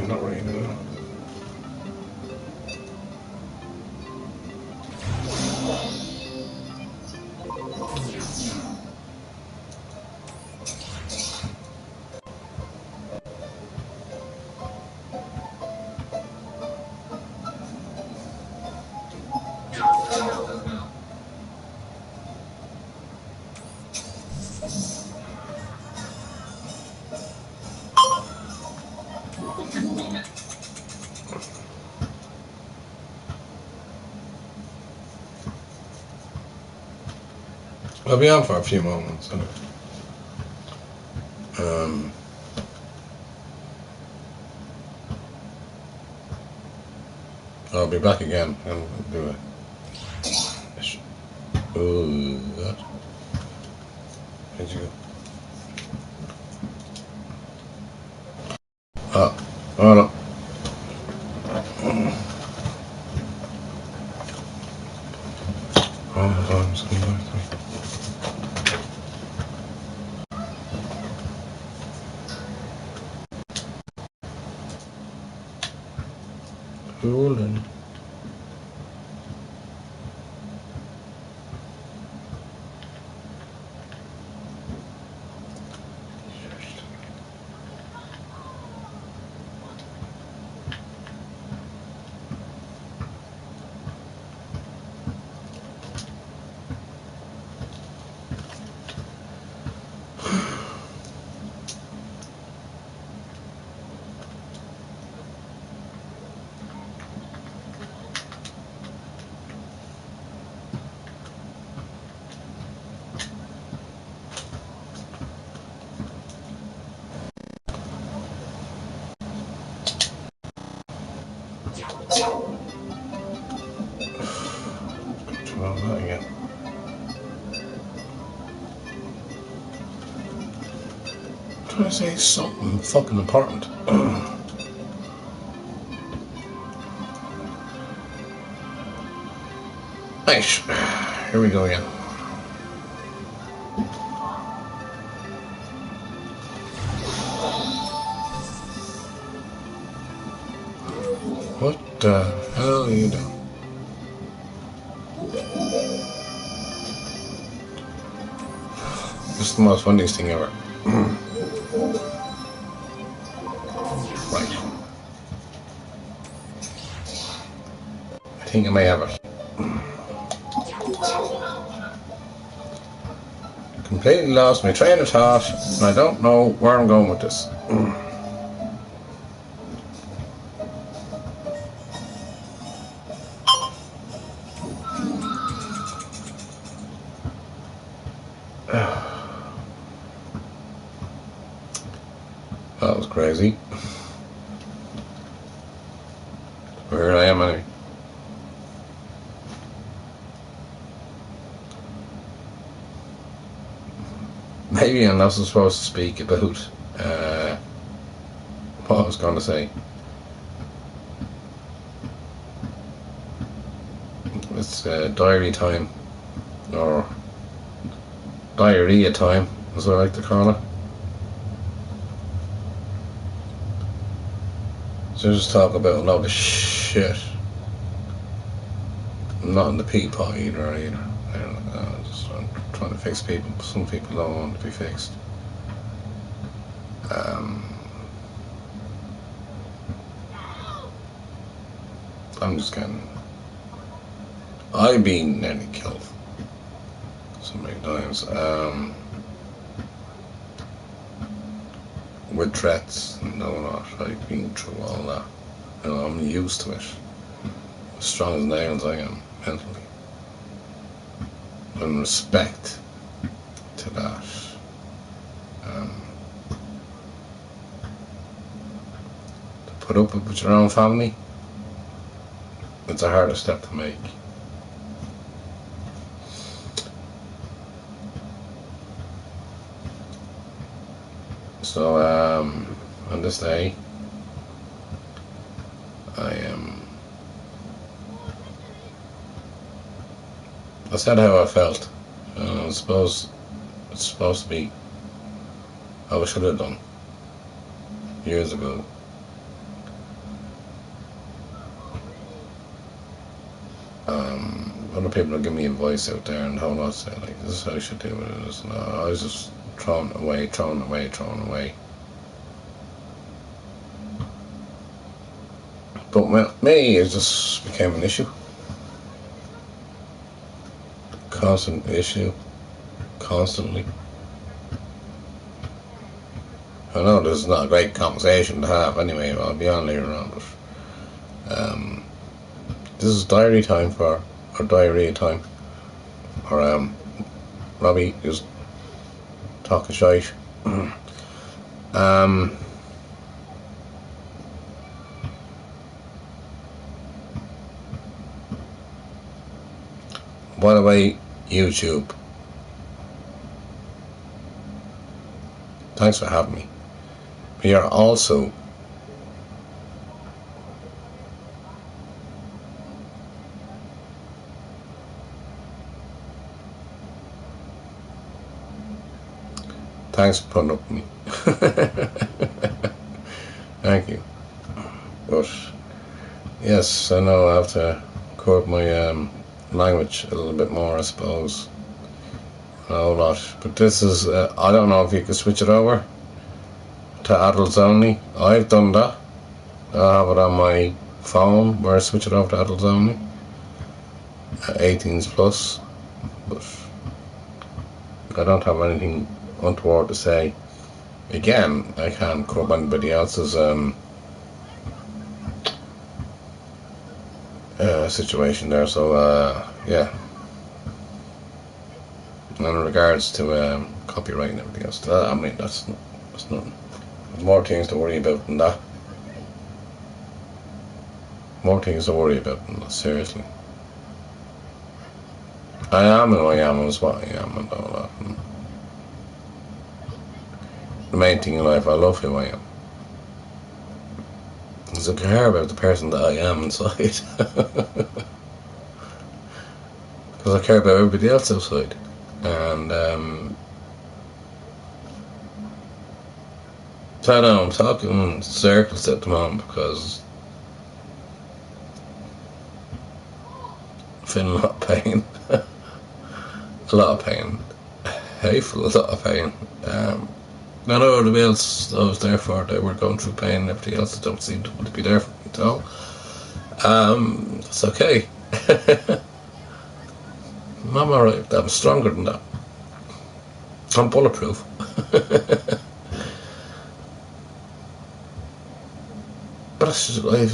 Not really. No. I'll be on for a few moments. I'll be back again and do it. Ooh, that. Where'd you go? Oh no. Oh, I'm just going back to Cooling. Control that again. I'm trying to say something fucking important. Nice. Here we go again. What the hell are you doing? This is the most funniest thing ever. Right. I think I may have it. Completely lost my train of thought, and I don't know where I'm going with this. That was crazy. Where I am anyway. Maybe I'm not supposed to speak about what I was going to say. It's diary time, or diarrhea time, as I like to call it. So just talk about a load of shit. I'm not in the pea pot either. I don't know, I'm trying to fix people. Some people don't want to be fixed. I'm just getting. I've been nearly killed so many times. With threats and all that. I've been through all that. You know, I'm used to it. As strong as nails I am, mentally. In respect to that. To put up with your own family, it's a harder step to make. So, on this day, I said how I felt. I suppose it's supposed to be how I should have done years ago. other people will give me advice out there and how not to say, like, this is how you should do it. And I was just throwing it away. But with me, it just became an issue. Constant issue. Constantly. I know this is not a great conversation to have anyway, I'll be on later on, but this is diary time or diarrhea time, or Robbie is talking shite. By the way, YouTube, thanks for having me. We are also thanks for putting up with me. Thank you. But yes, I know I have to curb my language a little bit more, I suppose. A whole lot. But this is I don't know if you could switch it over to adults only. I've done that. I have it on my phone where I switch it over to adults only, 18s plus, but I don't have anything untoward to say. Again, I can't curb anybody else's situation there, so yeah. And in regards to copyright and everything else, I mean, that's nothing. There's more things to worry about than that. More things to worry about than that, seriously. I am who I am, is what I am, and all that. And the main thing in life, I love who I am. Because I care about the person that I am inside. Because I care about everybody else outside. And so I know I'm talking in circles at the moment because I'm feeling a lot of pain. A lot of pain. Hateful, a lot of pain. I know everybody else I was there for, they were going through pain, and everything else don't seem to want to be there for me at all. It's okay. I'm alright, I'm stronger than that. I'm bulletproof. But that's just life.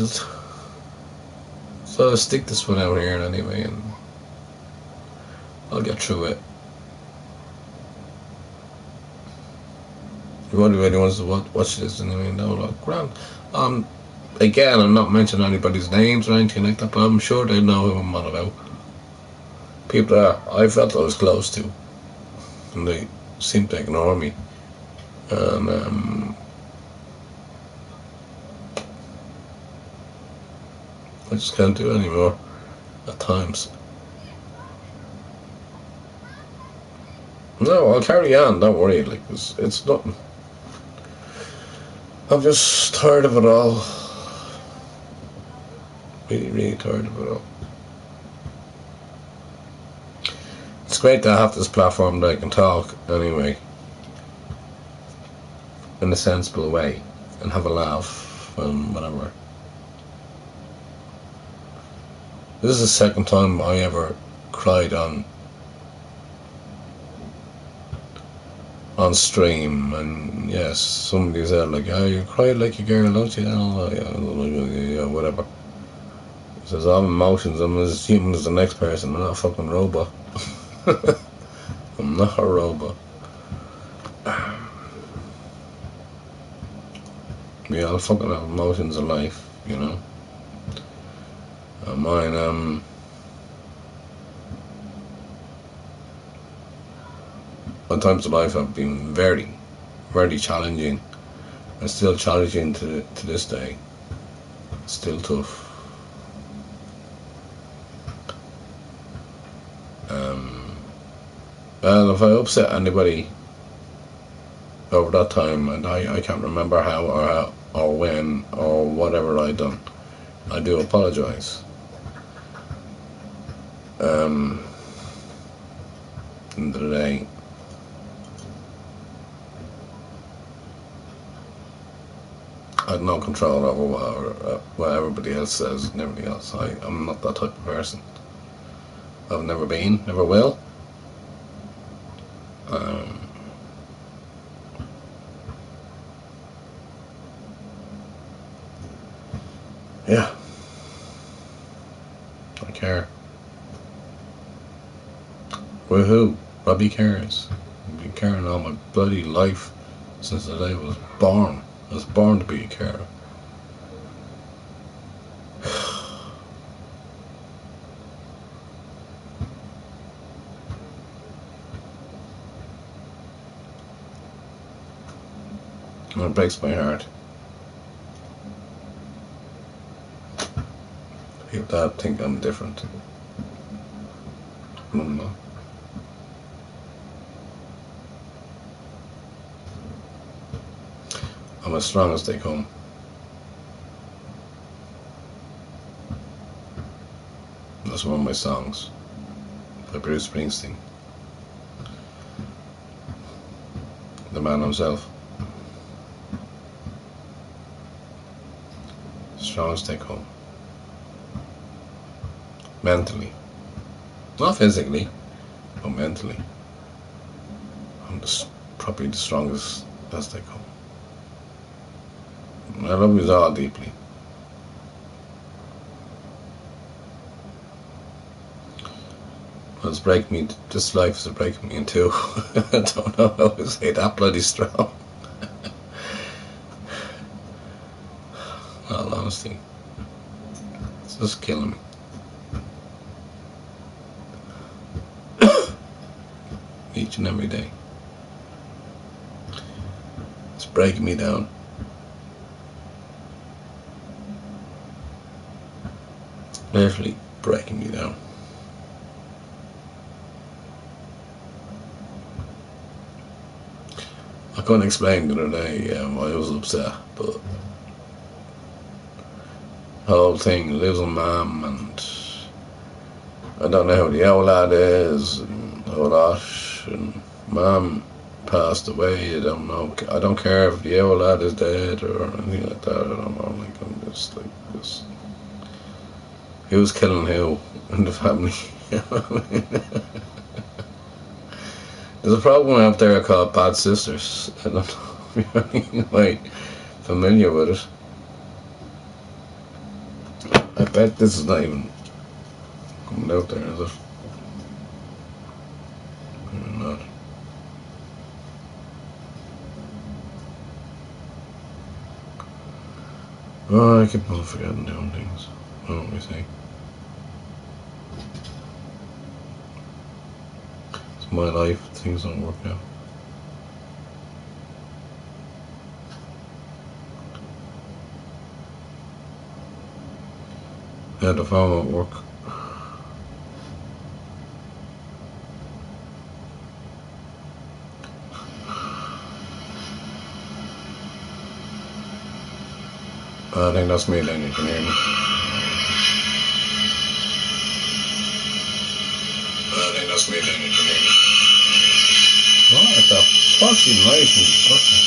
So I'll stick this one out here anyway, and I'll get through it. If anybody wants to watch this anyway, no, like, grand. Again, I'm not mentioning anybody's names or anything like that, but I'm sure they know who I'm on about. People that I felt I was close to, and they seem to ignore me. And I just can't do it anymore at times. No, I'll carry on, don't worry, like, it's nothing. I'm just tired of it all. Really, really tired of it all. It's great to have this platform that I can talk anyway, in a sensible way, and have a laugh and whatever. This is the second time I ever cried on stream, and yes, somebody said like, "Oh, you cried like a girl, don't you?" Oh, yeah, whatever. It says all emotions. I'm as human as the next person. I'm not a fucking robot. I'm not a robot. We all fucking have emotions in life, you know. Mine, at times of life have been very, very challenging, and still challenging to this day. Still tough. Well, if I upset anybody over that time, and I can't remember how or when or whatever I done, I do apologise. In the day. I had no control over what everybody else says and everything else. I'm not that type of person. I've never been, never will. Yeah. I care. With who? Robbie cares. I've been caring all my bloody life since the day I was born. I was born to be a carer. And it breaks my heart. People that think I'm different. I'm not. I'm as strong as they come. That's one of my songs by Bruce Springsteen, the man himself. Strong as they come. Mentally. Not physically, but mentally. I'm probably the strongest as they come. I love you all deeply. It's breaking me. This life is breaking me in two. I don't know how to say that bloody strong. In all honesty, it's just killing me. Each and every day, it's breaking me down. Literally breaking me down. I couldn't explain the other day why I was upset, but the whole thing, losing mum, and I don't know who the old lad is, and all that, and mum passed away. I don't know. I don't care if the old lad is dead or anything like that. I don't know. Like, I'm just like this. Who's killing who in the family? There's a program out there called Bad Sisters. I don't know if you're quite familiar with it. I bet this is not even coming out there, is it? Maybe not. Oh, I keep on forgetting doing things. What do we say? It's my life. Things don't work out. Yeah, the phone won't work. I think that's me then, you can hear me. I think that's me then, you can hear me. What the fucking noise in the bucket?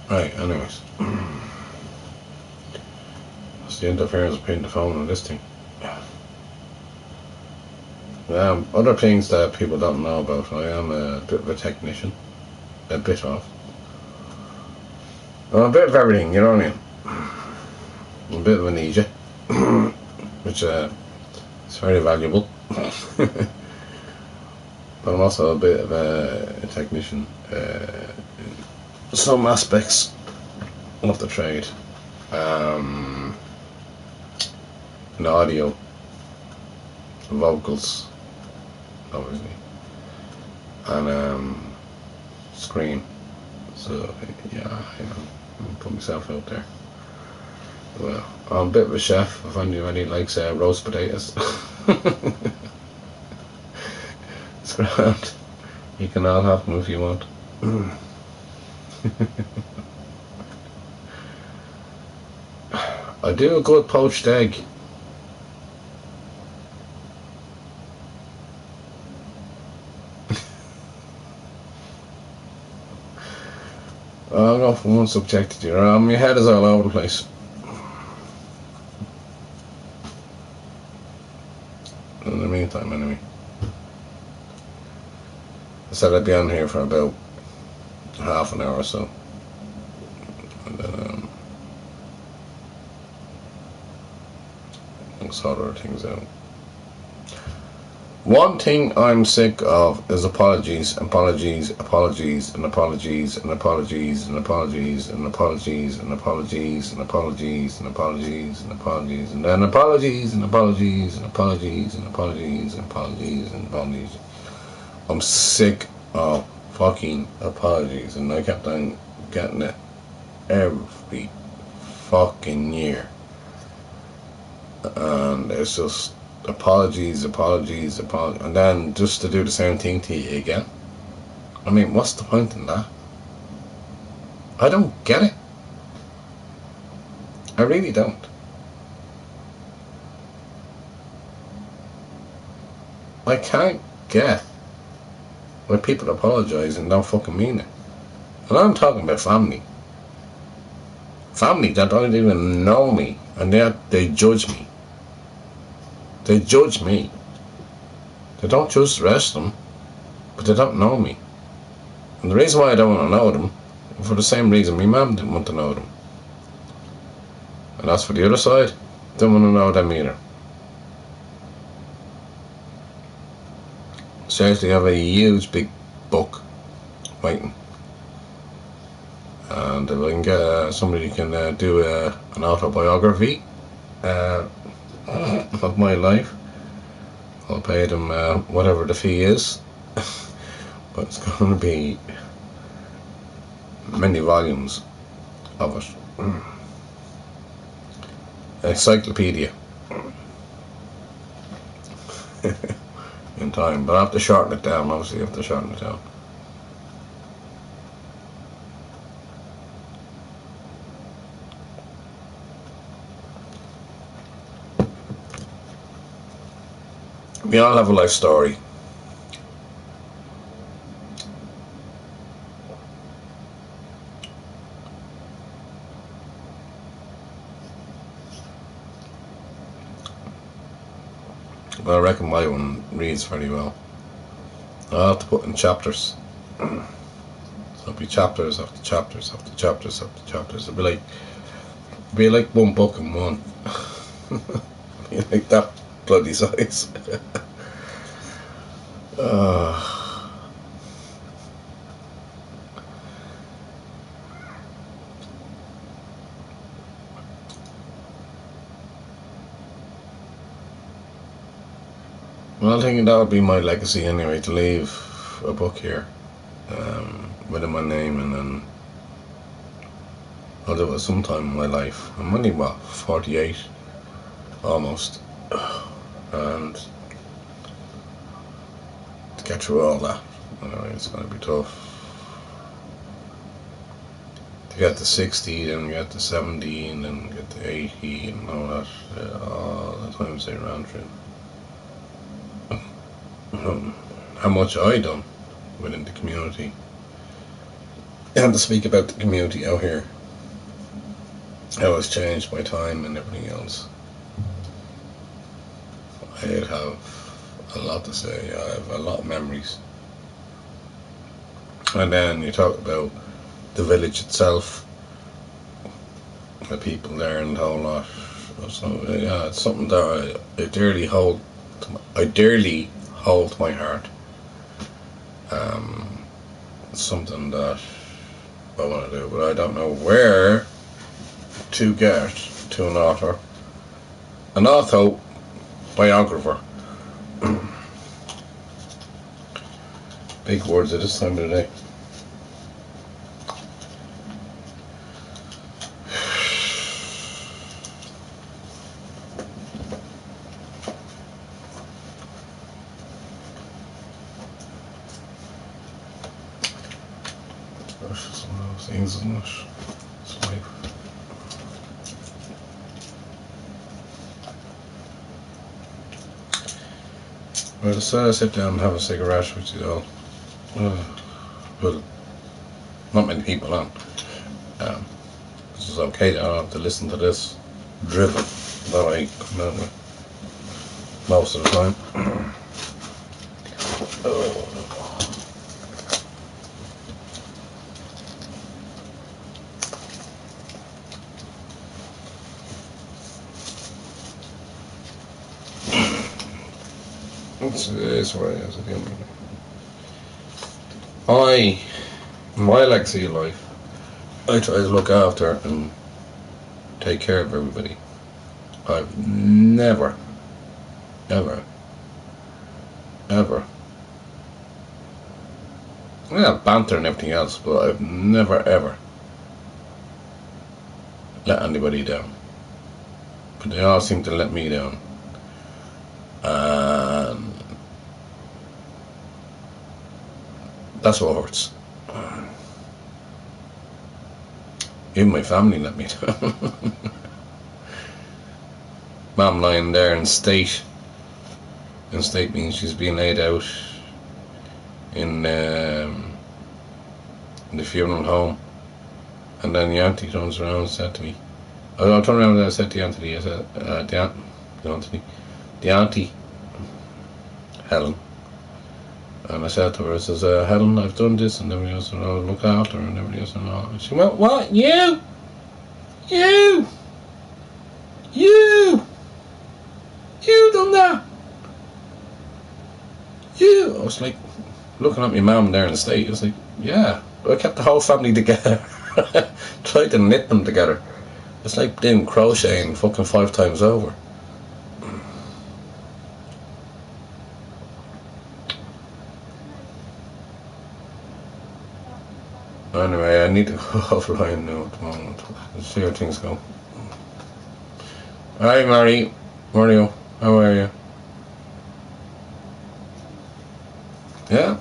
Right, anyways. That's the interference between the phone and this thing. Other things that people don't know about, I am a bit of a technician. A bit of. I'm a bit of everything, you know what I mean? I'm a bit of a ninja. Which is very valuable. But I'm also a bit of a technician in some aspects of the trade. In audio, vocals, obviously, and screen. So yeah, I'll put myself out there. Well, I'm a bit of a chef. If anybody likes roast potatoes, it's grand. You can all have them if you want. I do a good poached egg. I'll go from one subject to the other. My head is all over the place. In the meantime, anyway. I said I'd be on here for about half an hour or so. And then we'll sort other things out. One thing I'm sick of is apologies, apologies, apologies, and apologies, and apologies, and apologies, and apologies, and apologies, and apologies, and apologies, and apologies, and then apologies, and apologies, and apologies, and apologies, and apologies, and apologies. I'm sick of fucking apologies, and I kept on getting it every fucking year. And it's just apologies, apologies, apologies, and then just to do the same thing to you again. I mean, what's the point in that? I don't get it. I really don't. I can't get why people apologise and don't fucking mean it. And I'm talking about family. Family that don't even know me, and yet they judge me. They judge me. They don't judge the rest of them, but they don't know me. And the reason why I don't want to know them, for the same reason my mum didn't want to know them. And as for the other side, don't want to know them either. Seriously, I have a huge big book waiting. And if I can get somebody who can do an autobiography of my life, I'll pay them whatever the fee is. But it's going to be many volumes of it. Encyclopedia. In time, but I have to shorten it down. Obviously, I have to shorten it down. We all have a life story. I reckon my one reads very well. I'll have to put in chapters. So it'll be chapters after chapters after chapters after chapters. It'll be like one book in one. Be like that bloody size. Well, I think that would be my legacy anyway, to leave a book here with my name, and then I'll do it sometime in my life. I'm only, 48 almost, and to get through all that, anyway, it's going to be tough. To get to 60, and get to 70, and then get to 80, and all that, all the times they ran through. How much I done within the community, and to speak about the community out here, how it's changed my time and everything else. I'd have a lot to say. I have a lot of memories. And then you talk about the village itself, the people there and the whole lot. So yeah, it's something that I dearly hold to my heart. It's something that I want to do, but I don't know where to get to an autobiographer. Big words at this time of the day. It's just one of those things, isn't it? It's life. Well, I decided to sit down and have a cigarette with you all. Well, Not many people on. This is okay. I don't have to listen to this drivel that I come out with most of the time. Oh. This where I is again. My legacy of life, I try to look after and take care of everybody. I've never, ever, banter and everything else, but I've never, ever let anybody down. But they all seem to let me down. And that's what hurts. Even my family let me down. Mum lying there in state. In state means she's being laid out in the funeral home. And then the auntie turns around and said to me, I turned around and I said to Anthony, I said, the auntie, Helen. And I said to her, I says, Helen, I've done this, and everybody else, and I'll look after her, and everybody else, and all. And she went, what? You done that? I was like, looking at my mum there in the state, I was like, yeah, I kept the whole family together. Tried to knit them together. It's like doing crocheting fucking 5 times over. Anyway, I need to go offline now at the moment. Let's see how things go. Hi, Mario, how are you? Yeah.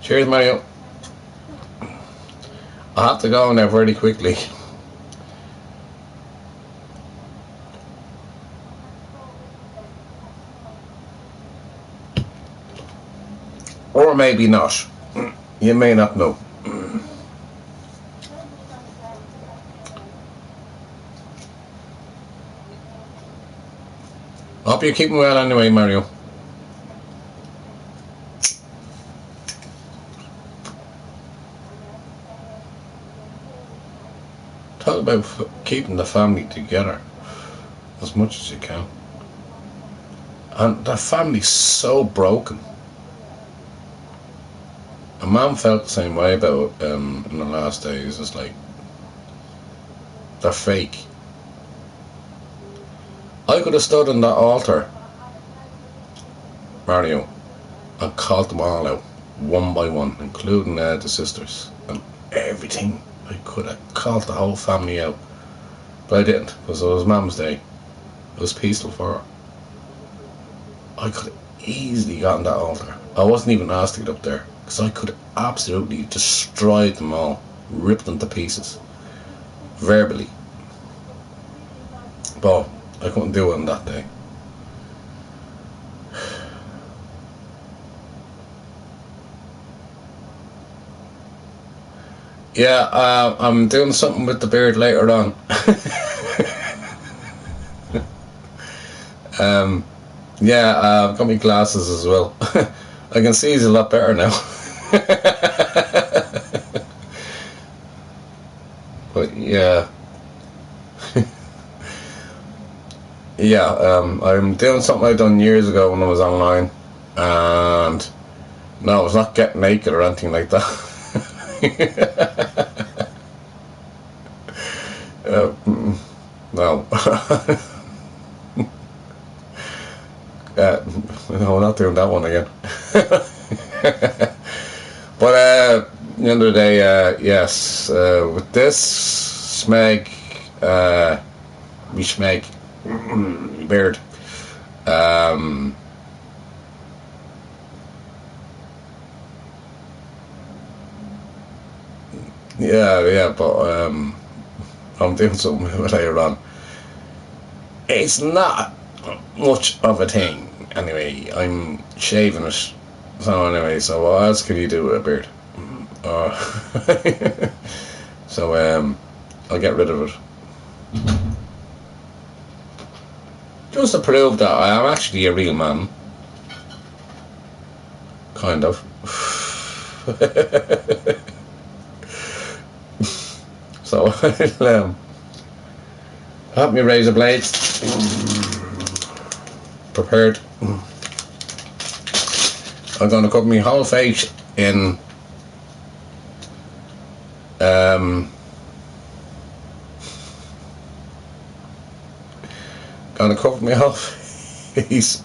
Cheers, Mario. I have to go now very quickly. Or maybe not. You may not know. I hope you're keeping well anyway, Mario. Talk about keeping the family together as much as you can. And the family's so broken. A mum felt the same way about it in the last days. It's like, they're fake. I could have stood on that altar, Mario, and called them all out, one by one, including the sisters, and everything. I could have called the whole family out, but I didn't, because it was Mum's Day. It was peaceful for her. I could have easily gotten that altar. I wasn't even asked to get up there, because I could have absolutely destroyed them all, ripped them to pieces, verbally. But I couldn't do it on that day. Yeah, I'm doing something with the beard later on. Yeah, I've got my glasses as well. I can see he's a lot better now. But yeah. Yeah, I'm doing something I done years ago when I was online. And no, I was not getting naked or anything like that. No. No, we're not doing that one again. But the end of the day, yes, with this Smeg, me Smeg beard, yeah, but I'm doing something with it later on. It's not much of a thing. Anyway, I'm shaving it. So anyway, so what else can you do with a beard? So I'll get rid of it. Just to prove that I am actually a real man. Kind of. So I'll have me razor blades prepared. I'm going to cover my whole face in gonna cover my whole face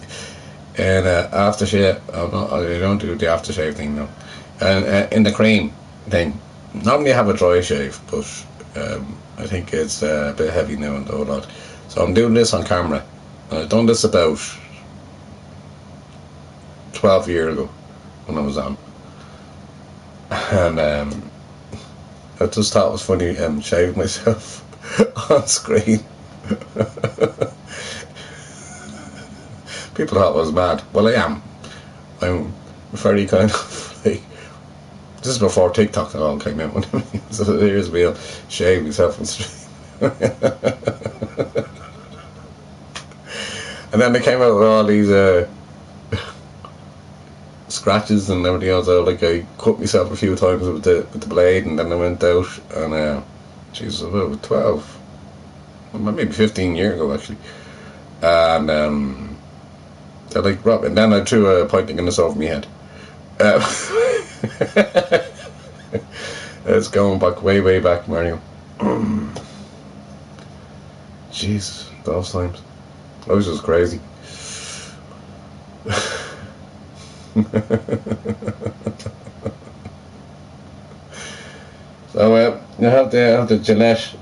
in aftershave. I don't do the aftershave thing now. And in the cream thing. Normally I have a dry shave, but I think it's a bit heavy now and all that. So I'm doing this on camera. I've done this about 12 years ago when I was on. And I just thought it was funny shaving myself on screen. People thought I was mad. Well, I am. I'm very kind of like. This is before TikTok and all came out. So here's me, I'll shave myself on screen. And then they came out with all these scratches and everything else. Like I cut myself a few times with the blade, and then I went out and Jesus, about 12, maybe 15 years ago actually. And they're like, Rob, and then I threw a pint of Guinness over my head. It's going back way back, Mario. Jesus, those times. I was just crazy. So you have the Gillette,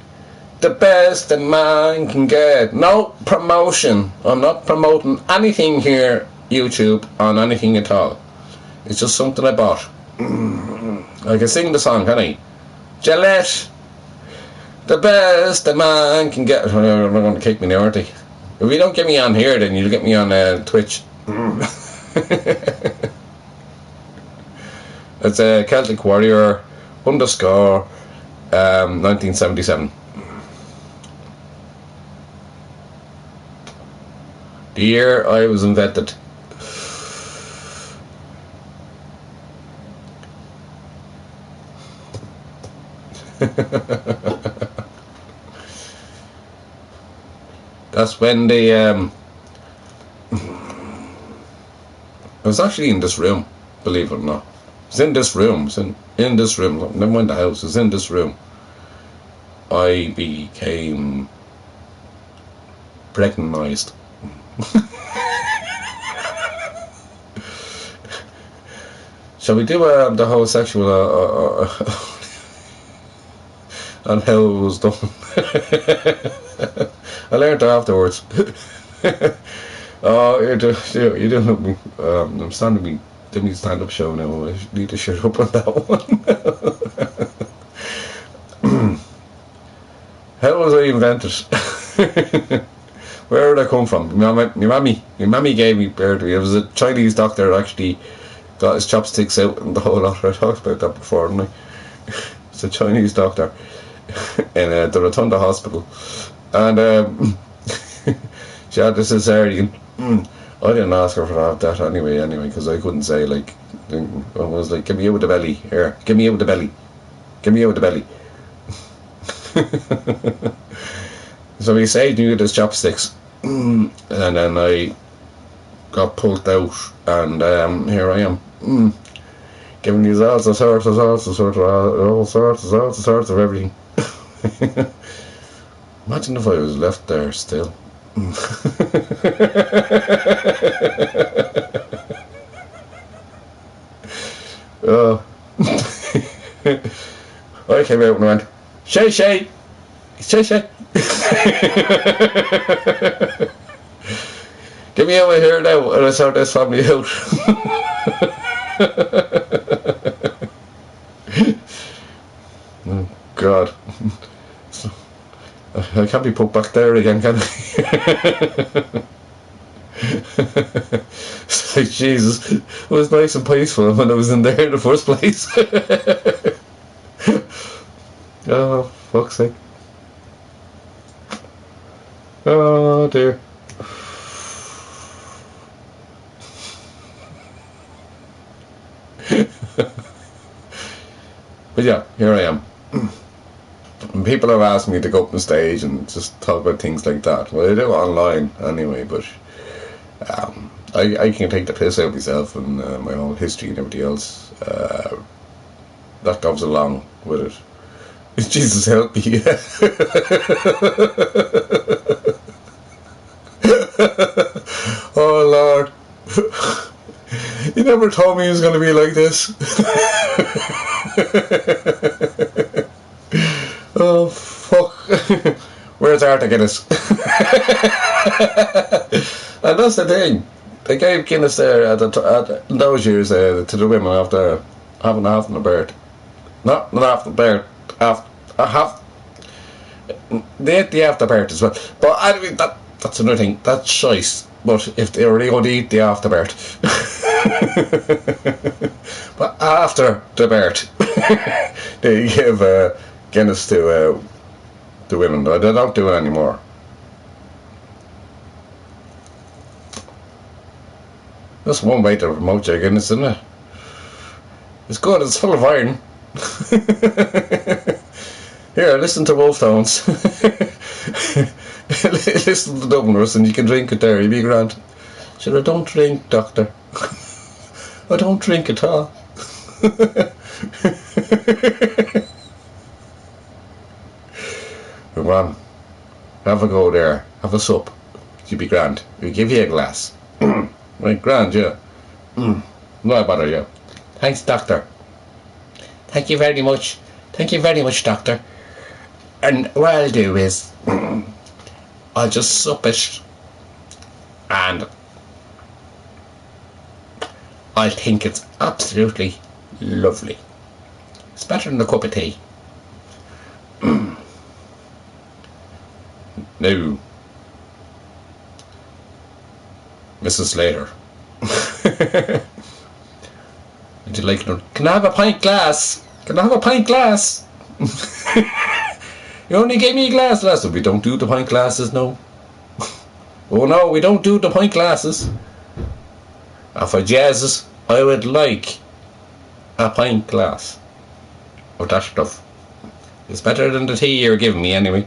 the best that man can get. No promotion. I'm not promoting anything here, YouTube, on anything at all. It's just something I bought. I can sing the song, can I? Gillette, the best that man can get. They're going to kick me now, aren't they? If you don't get me on here, then you'll get me on Twitch. It's a Celtic Warrior _ 1977. The year I was invented. That's when they I was actually in this room, believe it or not. It's in this room. It's in this room. Never mind the house. It's in this room. I became pregnanized. Shall we do the whole sexual on how it was done? I learned afterwards. Oh, you're doing I'm standing doing me stand-up show now. I need to shut up on that one. How was I invented? Where did I come from? My mammy gave me birth. It was a Chinese doctor that actually got his chopsticks out and the whole lot. I talked about that before, didn't I? It's a Chinese doctor in the Rotunda Hospital, and she had the cesarean. I didn't ask her for that anyway, because I couldn't say, like, I was like, get me out with the belly, here, get me out with the belly, get me out with the belly. So he saved me with his chopsticks, and then I got pulled out, and here I am, giving you all sorts of everything. Imagine if I was left there still. Oh. I came out and went, Shay Shay, Shay Shay. Get me over here now, and I sort this family out. Oh God. I can't be put back there again, can I? It's like, Jesus, it was nice and peaceful when I was in there in the first place. Oh, fuck's sake. Oh, dear. But yeah, here I am. And people have asked me to go up on stage and just talk about things like that. Well, I do it online anyway, but I can take the piss out of myself and my own history and everything else. That goes along with it. Jesus help me. Oh Lord. You never told me it was going to be like this. Oh fuck. Where's Articus? And that's the thing. They gave Guinness there in those years to the women after having a birth. Not after birth. After they ate the afterbirth as well. But anyway, that's another thing. That's choice. But if they really going to eat the afterbirth. But after the birth, they give Guinness to women. They don't do it anymore. That's one way to promote your Guinness, isn't it? It's good. It's full of iron. Here, listen to Wolf Tones. Listen to Dubliners and you can drink it there, you'll be grand. Sure, I don't drink, doctor. I don't drink at all. Come on, have a go there, have a sup. You'll be grand. We'll give you a glass. Right, grand, yeah. No bother, yeah. Thanks, doctor. Thank you very much. Thank you very much, doctor. And what I'll do is I'll just sup it and I think it's absolutely lovely. It's better than a cup of tea. No, Mrs. Slater. Would you like? Can I have a pint glass? Can I have a pint glass? You only gave me a glass last time. We don't do the pint glasses, no. Oh no, we don't do the pint glasses. And for Jesus, I would like a pint glass of that stuff. It's better than the tea you're giving me anyway.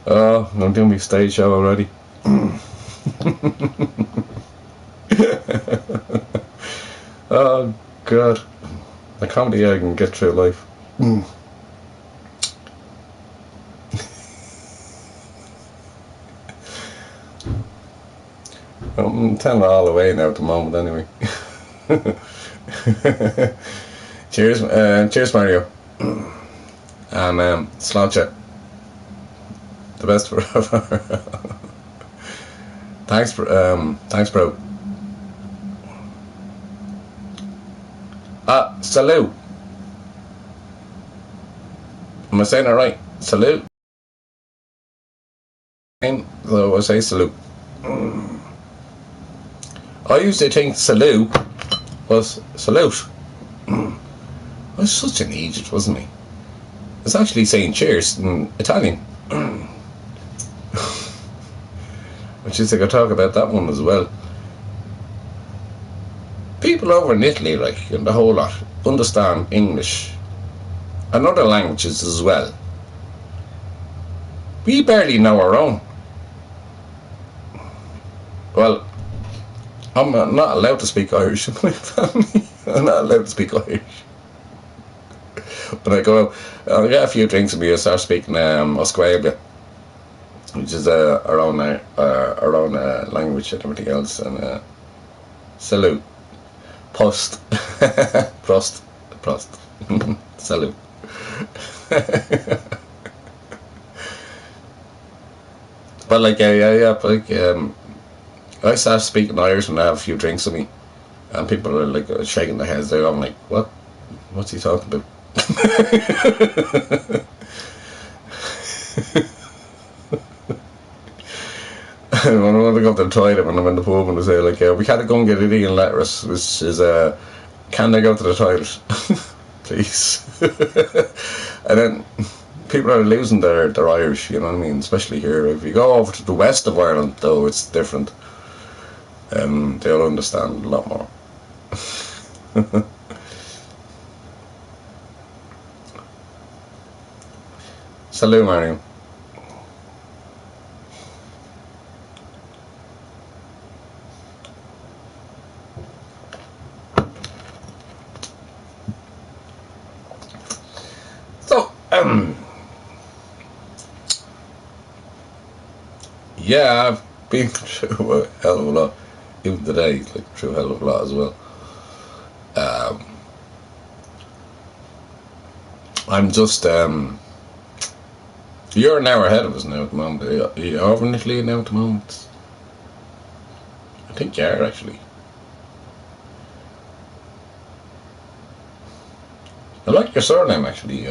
Oh, I'm doing my stage show already. Oh God. The comedy I can get through life. I'm telling it all away now at the moment anyway. Cheers, cheers Mario. And Sláinte. The best forever. Thanks bro. Salute. Am I saying it right? Salute. So I say salute. I used to think salute was salute. I was such an idiot, wasn't I? It's actually saying cheers in Italian. Which is I could talk about that one as well. People over in Italy, like, and the whole lot, understand English and other languages as well. We barely know our own. Well, I'm not allowed to speak Irish in my family. I'm not allowed to speak Irish. When I go out, I'll get a few drinks and me, I start speaking Osquabia, which is our own language and everything else, and salute. Post. Prost. Salute. But like, I start speaking Irish and I have a few drinks with me, and people are like shaking their heads there. I'm like, what? What's he talking about? When I want to go to the toilet when I'm in the pub and they say like, we can't go and get Indian lettuce, which is can they go to the toilet? Please. And then people are losing their Irish, you know what I mean? Especially here. If you go over to the west of Ireland, though, it's different. They'll understand a lot more. Salut, Mariam. So, yeah, I've been through a hell of a lot. Even today, like, through a hell of a lot as well. I'm just, you're an hour ahead of us now at the moment. Are you over in Italy now at the moment? I think you are, actually. I like your surname, actually.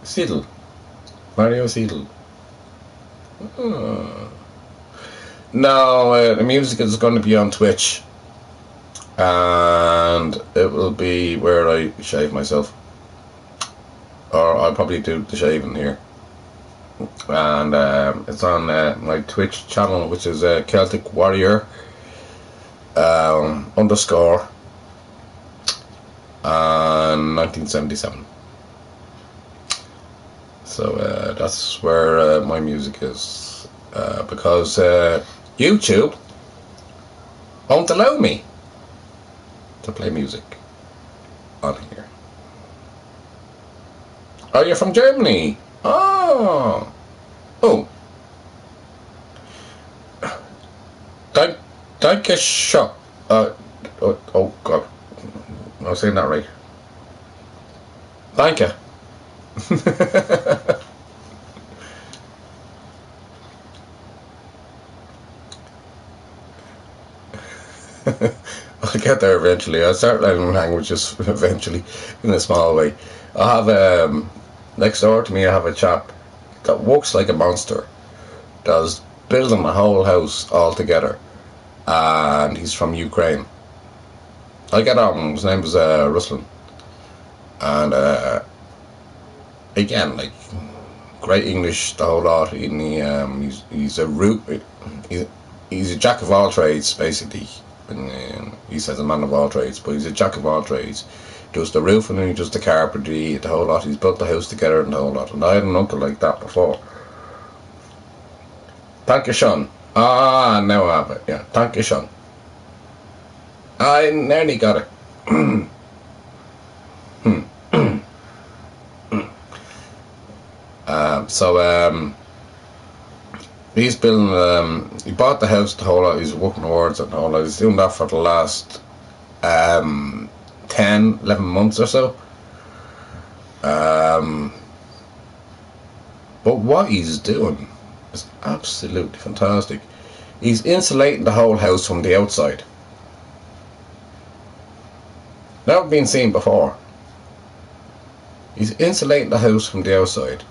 Seidel. Mario Seidel. No, the music is going to be on Twitch. And it will be where I shave myself. Or I'll probably do the shaving here. And it's on my Twitch channel, which is Celtic Warrior underscore 1977. So that's where my music is, because YouTube won't allow me to play music on here. Oh, you're from Germany? Oh. Danke schön. Oh God, I was saying that right. Danke. I'll get there eventually. I'll start learning languages eventually, in a small way. I have next door to me. I have a chap that walks like a monster. Does building a whole house all together, and he's from Ukraine. I get on. His name is Ruslan, and again, like, great English, the whole lot. And he's a jack of all trades, basically. And he says a man of all trades, but he's a jack of all trades. He does the roofing, and he does the carpentry, the whole lot. He's built the house together and the whole lot. And I had an uncle like that before. Danke schön. Ah, now I have it. Yeah, danke schön. I nearly got it. He's building, he bought the house, the whole lot, he's working towards it, and the whole lot. He's doing that for the last 10, 11 months or so. But what he's doing is absolutely fantastic. He's insulating the whole house from the outside. Never been seen before. He's insulating the house from the outside.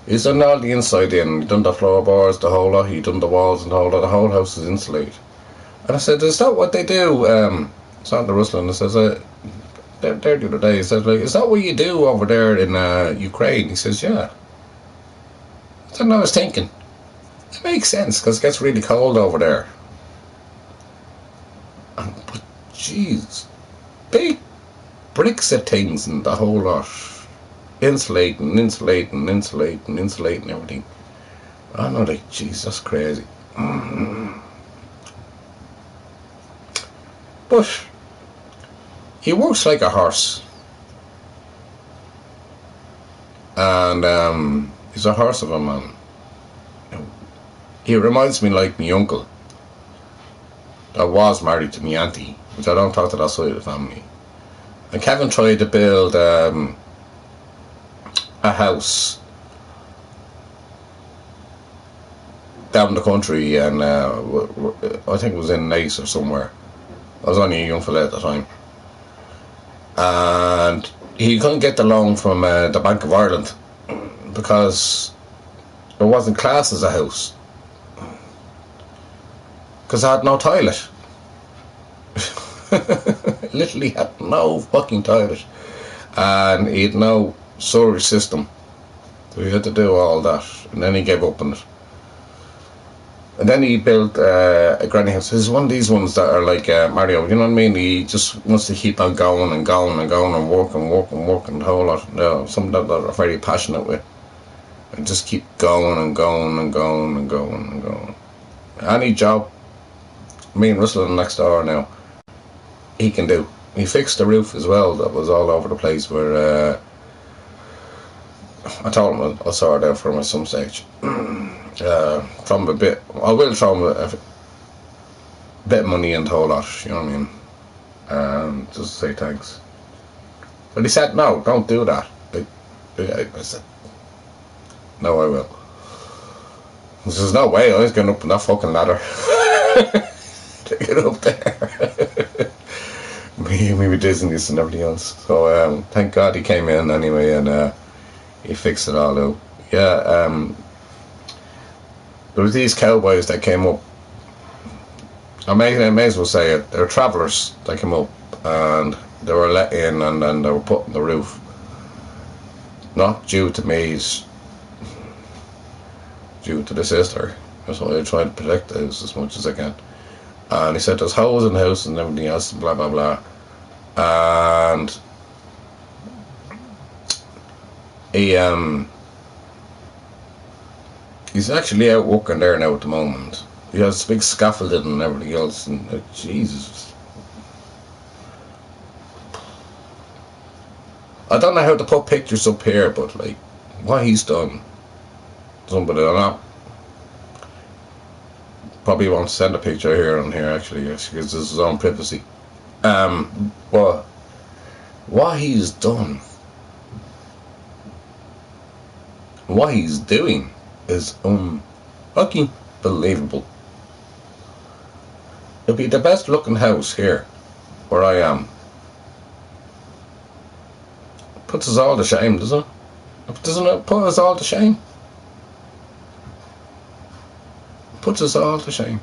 He's done all the inside in. He's done the floorboards, the whole lot. He's done the walls and the whole lot. The whole house is insulated. And I said, is that what they do? It's on the Ruslan. I says, there the other day. He said, like, is that what you do over there in Ukraine? He says, yeah. Then I was thinking, it makes sense, because it gets really cold over there. But jeez, big bricks of things and the whole lot. Insulating everything. I know, like, jeez, that's crazy. But he works like a horse. And he's a horse of a man. He reminds me like my uncle that was married to my auntie, which I don't talk to that side of the family. And Kevin tried to build a house down the country, and I think it was in Naas or somewhere. I was only a young fella at the time, and he couldn't get the loan from the Bank of Ireland because it wasn't classed as a house, because it had no toilet. literally had no fucking toilet, and he had no sewerage system, so he had to do all that, and then he gave up on it. And then he built a granny house. It's one of these ones that are like Mario, you know what I mean? He just wants to keep on going and going and going and working the whole lot. Some that are very passionate with. And just keep going and going and going and going and going. Any job, me and Russell next door now, he can do. He fixed the roof as well that was all over the place where I told him I'll sort it out for him at some stage. Throw him a bit. I will throw him a bit of money and the whole lot, you know what I mean? And just say thanks. But he said, no, don't do that. I said, no, I will. There's no way I was going up on that fucking ladder to get up there. me with dizziness and everything else. So thank God he came in anyway, and he fixed it all out. Yeah, there was these cowboys that came up. I may as well say it. They're travellers that came up, and they were let in, and then they were put on the roof. Not due to me, due to the sister. That's why I try to protect the house as much as I can. And he said there's holes in the house and everything else, and blah blah blah. And he's actually out working there now at the moment. He has big scaffolding and everything else, and Jesus, I don't know how to put pictures up here, but like what he's done, somebody I know probably won't send a picture here on here actually, because this is his own privacy. But what he's done, what he's doing is fucking believable. It'll be the best looking house here where I am. Puts us all to shame, doesn't it? Doesn't it put us all to shame? Puts us all to shame.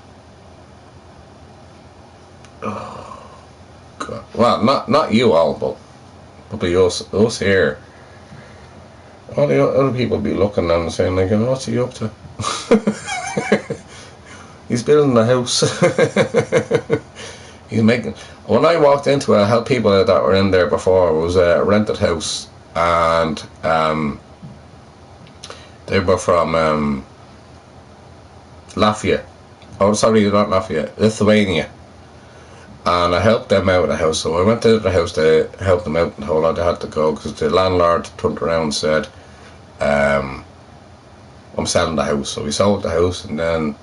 Oh God. Well, not you all, but probably us here. All the other people be looking and saying like, what's he up to? He's building a house. He's making. When I walked into it, I had people that were in there before. It was a rented house, and they were from Latvia. Oh, sorry, not Latvia, Lithuania. And I helped them out of the house. So I went to the house to help them out and the whole lot. They had to go because the landlord turned around and said, I'm selling the house. So we sold the house, and then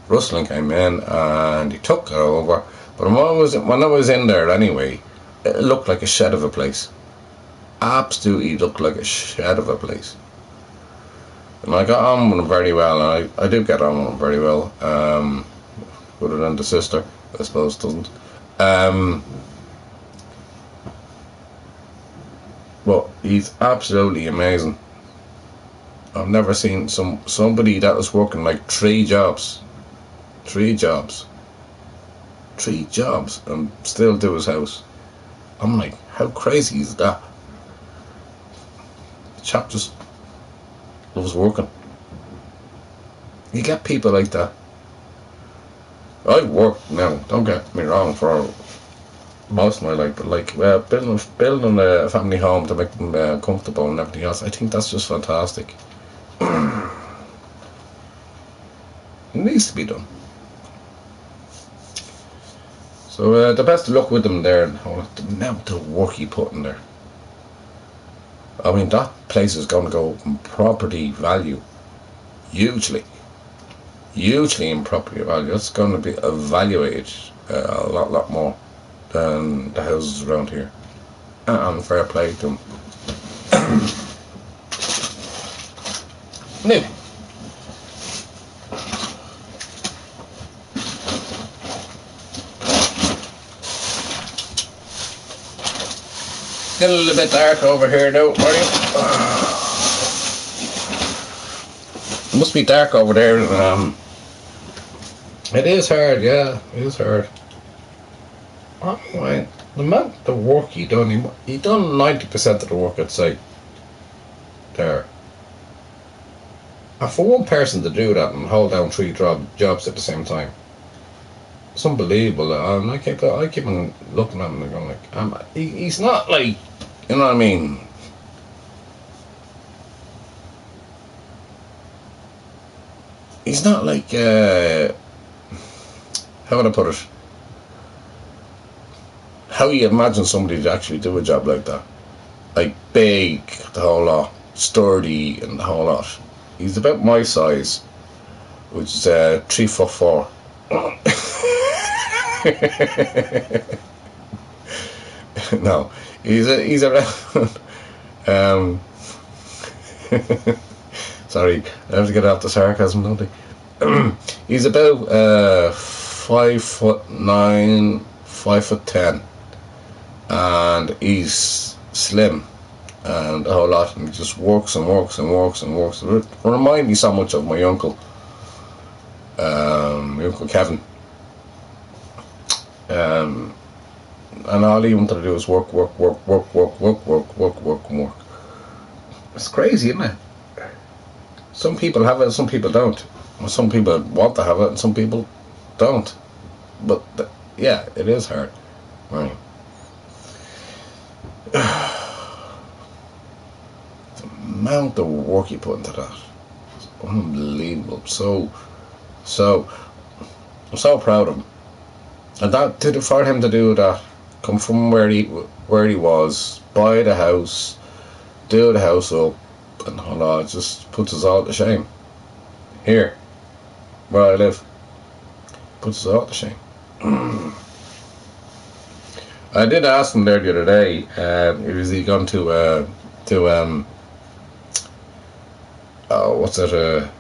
Russell came in and he took it over. But when I was in there anyway, it looked like a shed of a place. Absolutely looked like a shed of a place. And I got on with him very well, and I do get on with him very well. Other than the sister, I suppose, doesn't. But he's absolutely amazing. I've never seen somebody that was working like 3 jobs, and still do his house. I'm like, how crazy is that? The chap just loves working. You get people like that. I've worked now, don't get me wrong, for most of my life, but like building a family home to make them comfortable and everything else, I think that's just fantastic. It needs to be done. So the best of luck with them there, and the amount of work you put in there. I mean, that place is going to go in property value hugely in property value. It's going to be evaluated a lot more than the houses around here. And fair play to them. Now, getting a little bit dark over here now, Mario. It must be dark over there. It is hard, yeah, it is hard. Oh, The amount of work he done 90% of the work, I'd say, there. And for one person to do that and hold down three jobs at the same time, it's unbelievable. And I keep on looking at him and going like, he's not like, you know what I mean? He's not like, how would I put it? How you imagine somebody to actually do a job like that? Like big, the whole lot, sturdy, and the whole lot. He's about my size, which is 3'4". No, he's around. Um, sorry, I have to get out the sarcasm, don't I? He's about 5'9", 5'10", and he's slim and a whole lot, and he just works and works and works and works. It reminds me so much of my uncle, my uncle Kevin. And all he wanted to do was work. It's crazy, isn't it? Some people have it, some people don't. Some people want to have it, and some people don't. But yeah, it is hard. Right. The amount of work you put into that is unbelievable. So I'm so proud of him. And that for him to do that, come from where he was, buy the house, do the house up, and all that, just puts us all to shame. Here, where I live, puts us all to shame. I did ask him there the other day, is he going to what's it,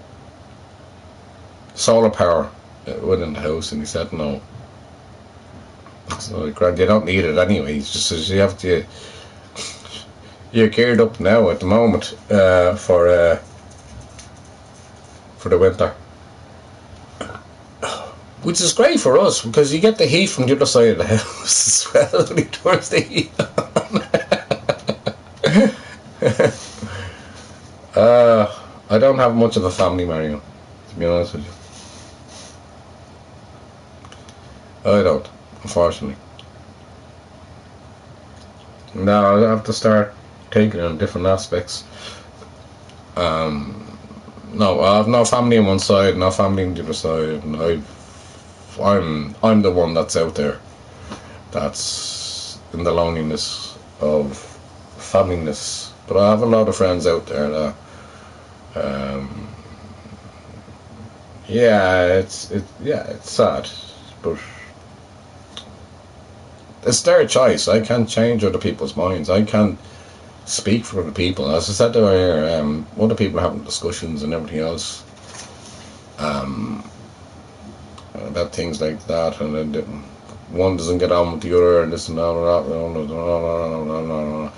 solar power within the house, and he said no. So you don't need it anyway. He just says you have to. You're geared up now at the moment for the winter, which is great for us because you get the heat from the other side of the house as well when he turns the heat on. I don't have much of a family, Mario, to be honest with you. I don't, unfortunately. Now I have to start thinking on different aspects. No, I have no family on one side, no family on the other side, and I'm the one that's out there, that's in the loneliness of familyness. But I have a lot of friends out there that, it's sad, but it's their choice. I can't change other people's minds. I can't speak for other people. As I said earlier, other people are having discussions and everything else about things like that, and then one doesn't get on with the other, and this and that. No.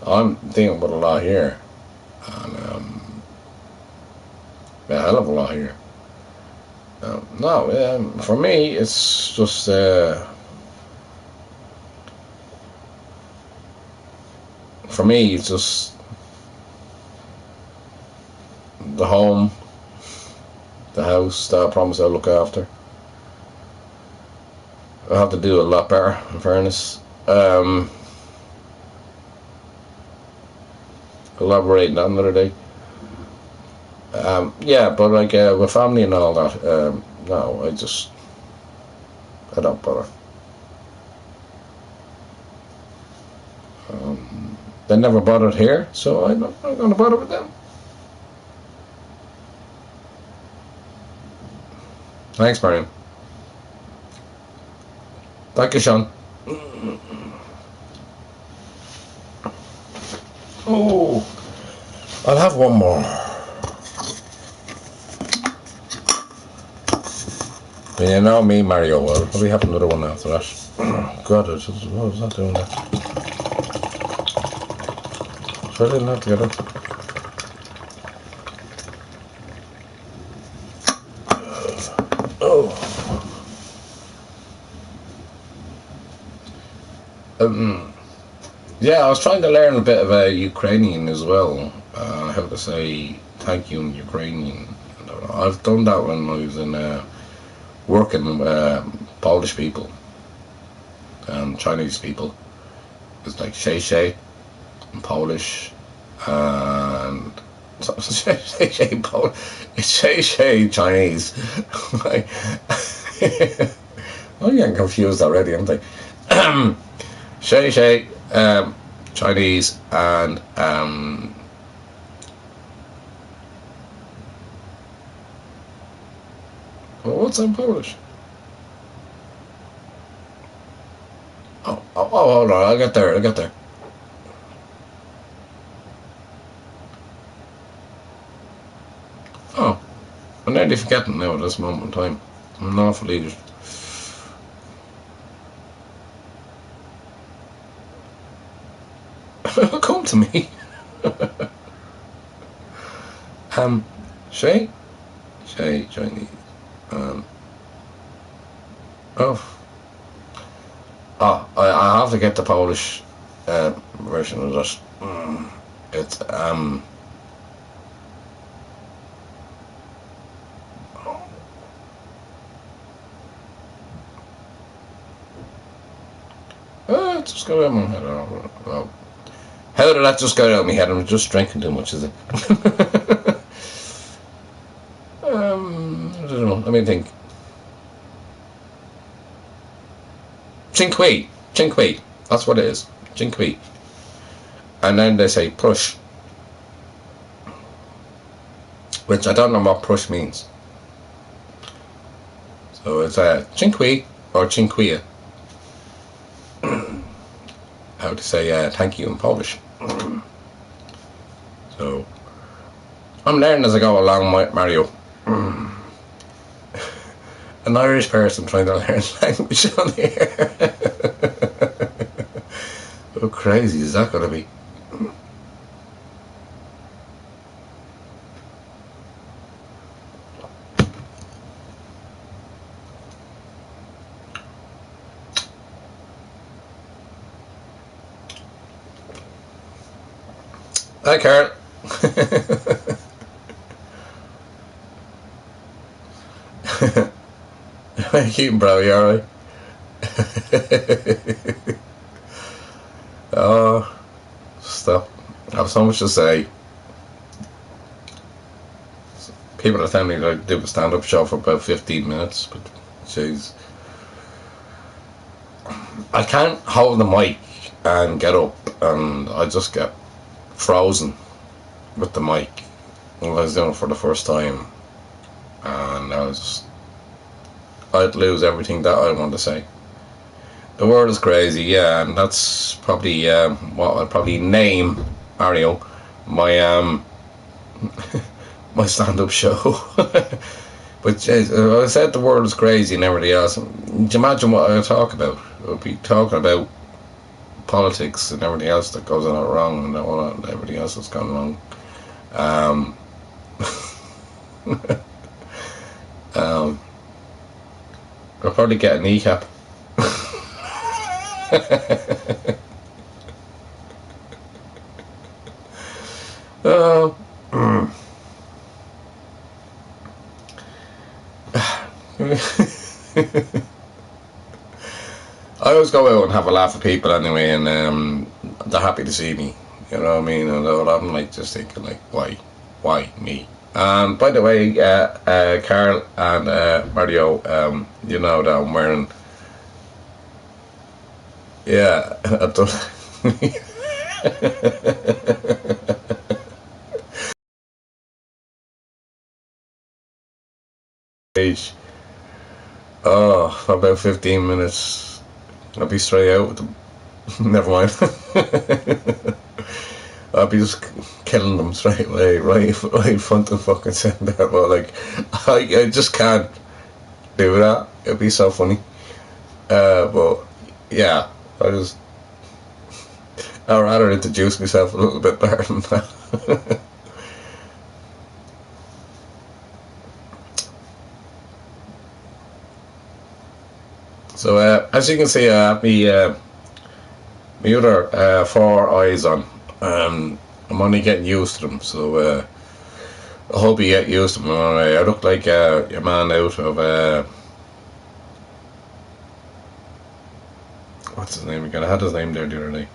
I'm dealing with a lot here, and a hell of a lot here. For me, it's just. For me, it's just the home, the house that I promise I'll look after. I have to do a lot better, in fairness. Elaborate on that another day. But like with family and all that, no, I don't bother. They never bothered here, so I'm not going to bother with them. Thanks, Marion. Thank you, Sean. Oh, I'll have one more. You know me, Mario. Well, we have another one after that. God, what was that doing that? So I didn't have to get up. Yeah, I was trying to learn a bit of Ukrainian as well. How to say thank you in Ukrainian. I've done that when I was in working with Polish people and Chinese people. It's like Shay Shay in Polish and Shay Shay Polish. It's Shay Shay Chinese. Like, I'm getting confused already, aren't I? Shay Shay Chinese and what's in Polish? Oh, hold on, I'll get there. Oh, I'm nearly forgetting now at this moment in time. I'm an awful idiot. Come to me. Shay Chinese. Oh. I have to get the Polish version of that. It's it just got out of my head. Well, how did that just go out of my head? I'm just drinking too much, is it? I don't know. Let me think. Cinque. That's what it is. Cinque. And then they say push, which I don't know what push means. So it's cinque or cinquia. How to say thank you in Polish. So I'm learning as I go along, Mario. An Irish person trying to learn language on here. How crazy is that going to be? Hi, Carl. How you keeping, bro? You alright? Oh, stop. I have so much to say. People are telling me that I do a stand-up show for about 15 minutes, but jeez. I can't hold the mic and get up, and I just get frozen with the mic. I was doing it for the first time, and I'd lose everything that I want to say. The world is crazy, yeah, and that's probably what I'd probably name, Mario, my my stand-up show. But I said the world is crazy and everything else. Do you imagine what I would talk about? I would be talking about politics and everything else that goes on wrong and all that, everything else that's gone wrong. I'll probably get a kneecap. I always go out and have a laugh with people anyway, and they're happy to see me. You know what I mean? And I'm like just thinking like, why me? And by the way, Carl and Mario, you know that I'm wearing. Yeah, I've done. Age. Oh, for about 15 minutes. I'll be straight out with them. Never mind. I'll be just killing them straight away, right in front of the fucking centre. But like, I just can't do that. It'd be so funny. But yeah, I'd rather introduce myself a little bit better than that. So as you can see, I have me my other four eyes on. I'm only getting used to them, so I hope you get used to them. I look like your man out of what's his name again? I had his name there the other day.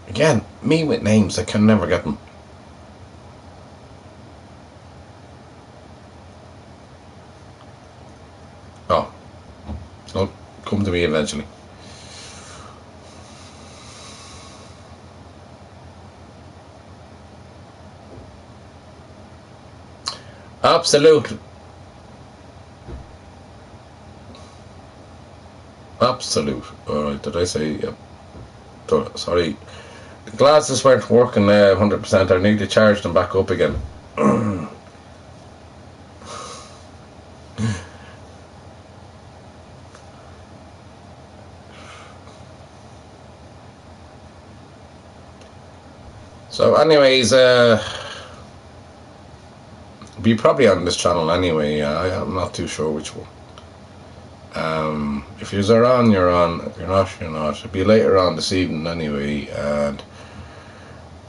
Again, me with names, I can never get them. Oh, it'll come to me eventually. Absolute. Absolute. Alright, did I say? Yep. Sorry. The glasses weren't working 100%. I need to charge them back up again. So anyways, be probably on this channel anyway. I'm not too sure which one. If you're on, you're on. If you're not, you're not. It'll be later on this evening anyway, and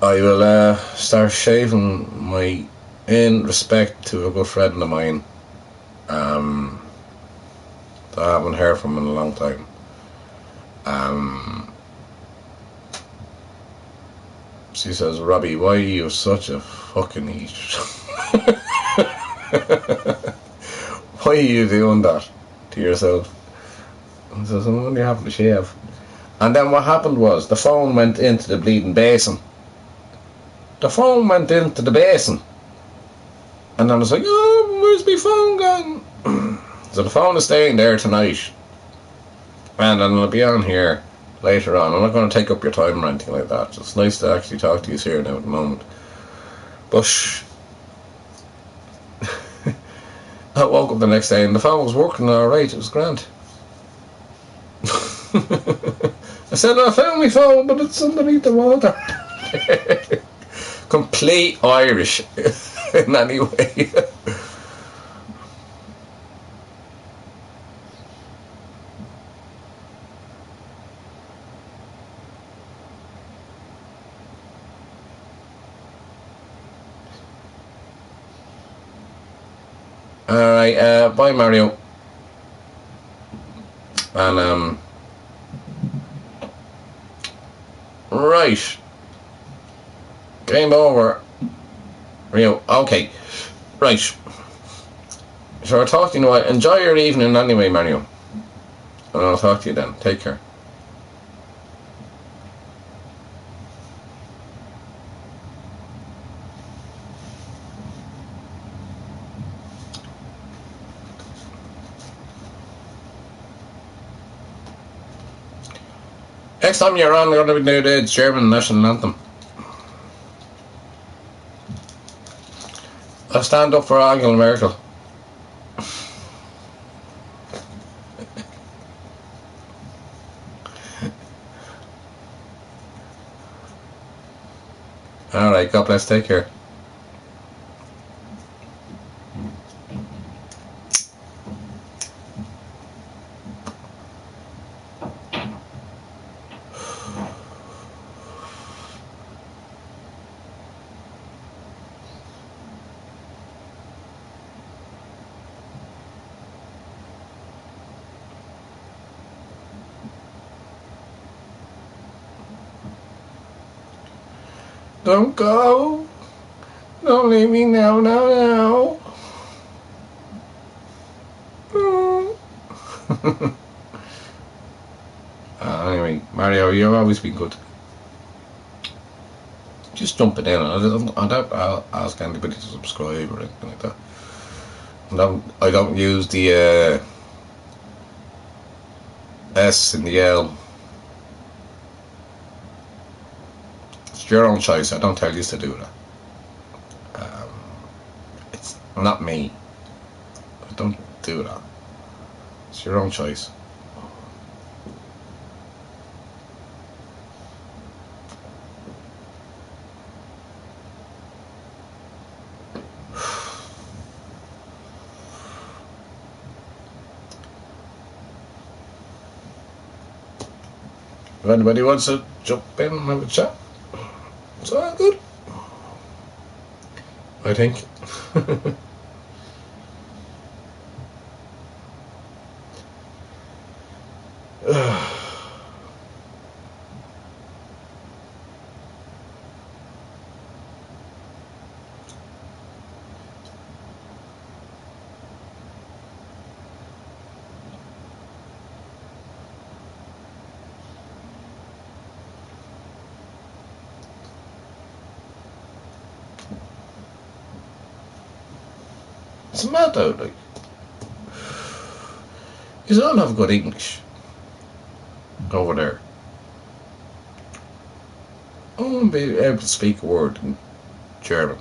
I will start shaving my, in respect to a good friend of mine that I haven't heard from in a long time. She says, Robbie, why are you such a fucking idiot? Why are you doing that to yourself? I says, I'm only having to shave. And then what happened was the phone went into the bleeding basin. The phone went into the basin. And then I was like, oh, where's my phone gone? So the phone is staying there tonight. And then it'll be on here later on. I'm not going to take up your time or anything like that. It's nice to actually talk to you here now at the moment. But I woke up the next day and the phone was working alright. It was grand. I said, I found my phone, but it's underneath the water. Complete Irish in any way. Alright, bye Mario. And right. Game over. Rio. Okay. Right. So I'll talk to you now. Enjoy your evening anyway, Mario. And I'll talk to you then. Take care. Next time you're on, we're going to be doing the German national anthem. I stand up for Angela Merkel. Alright, God bless, take care. Don't go. Don't leave me now, now, now. Anyway, Mario, you've always been good. Just jumping in. I don't ask anybody to subscribe or anything like that. I don't use the S and the L. It's your own choice. I don't tell you to do that. It's not me. Don't do that. It's your own choice. If anybody wants to jump in and have a chat, it's all good, I think. It's mad though, like, you all have good English over there. I won't be able to speak a word in German,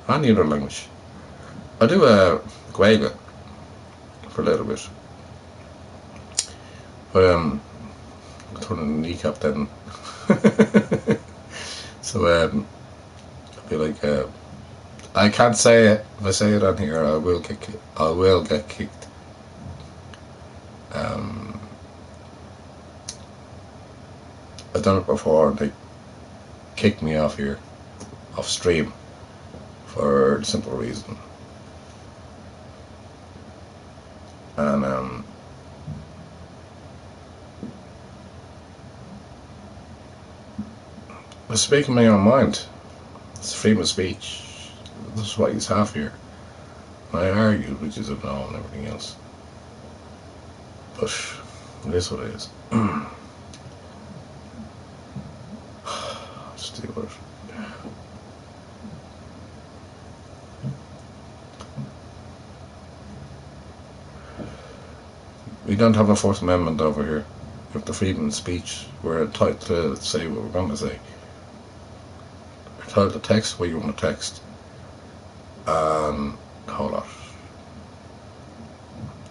any other language. I do Gaeilge for a little bit, but I turn on the kneecap then. So I'll be like, I can't say it. If I say it on here, I will get kicked. I've done it before, and they kicked me off here, off stream, for the simple reason. And I'm speaking my own mind. It's freedom of speech. This is what you have here. I argued, which is a no and everything else. But it is what it is. Let's deal with it. We don't have a Fourth Amendment over here. We have the freedom of speech. We're entitled to say what we're going to say. We're entitled to text what you want to text. And a whole lot.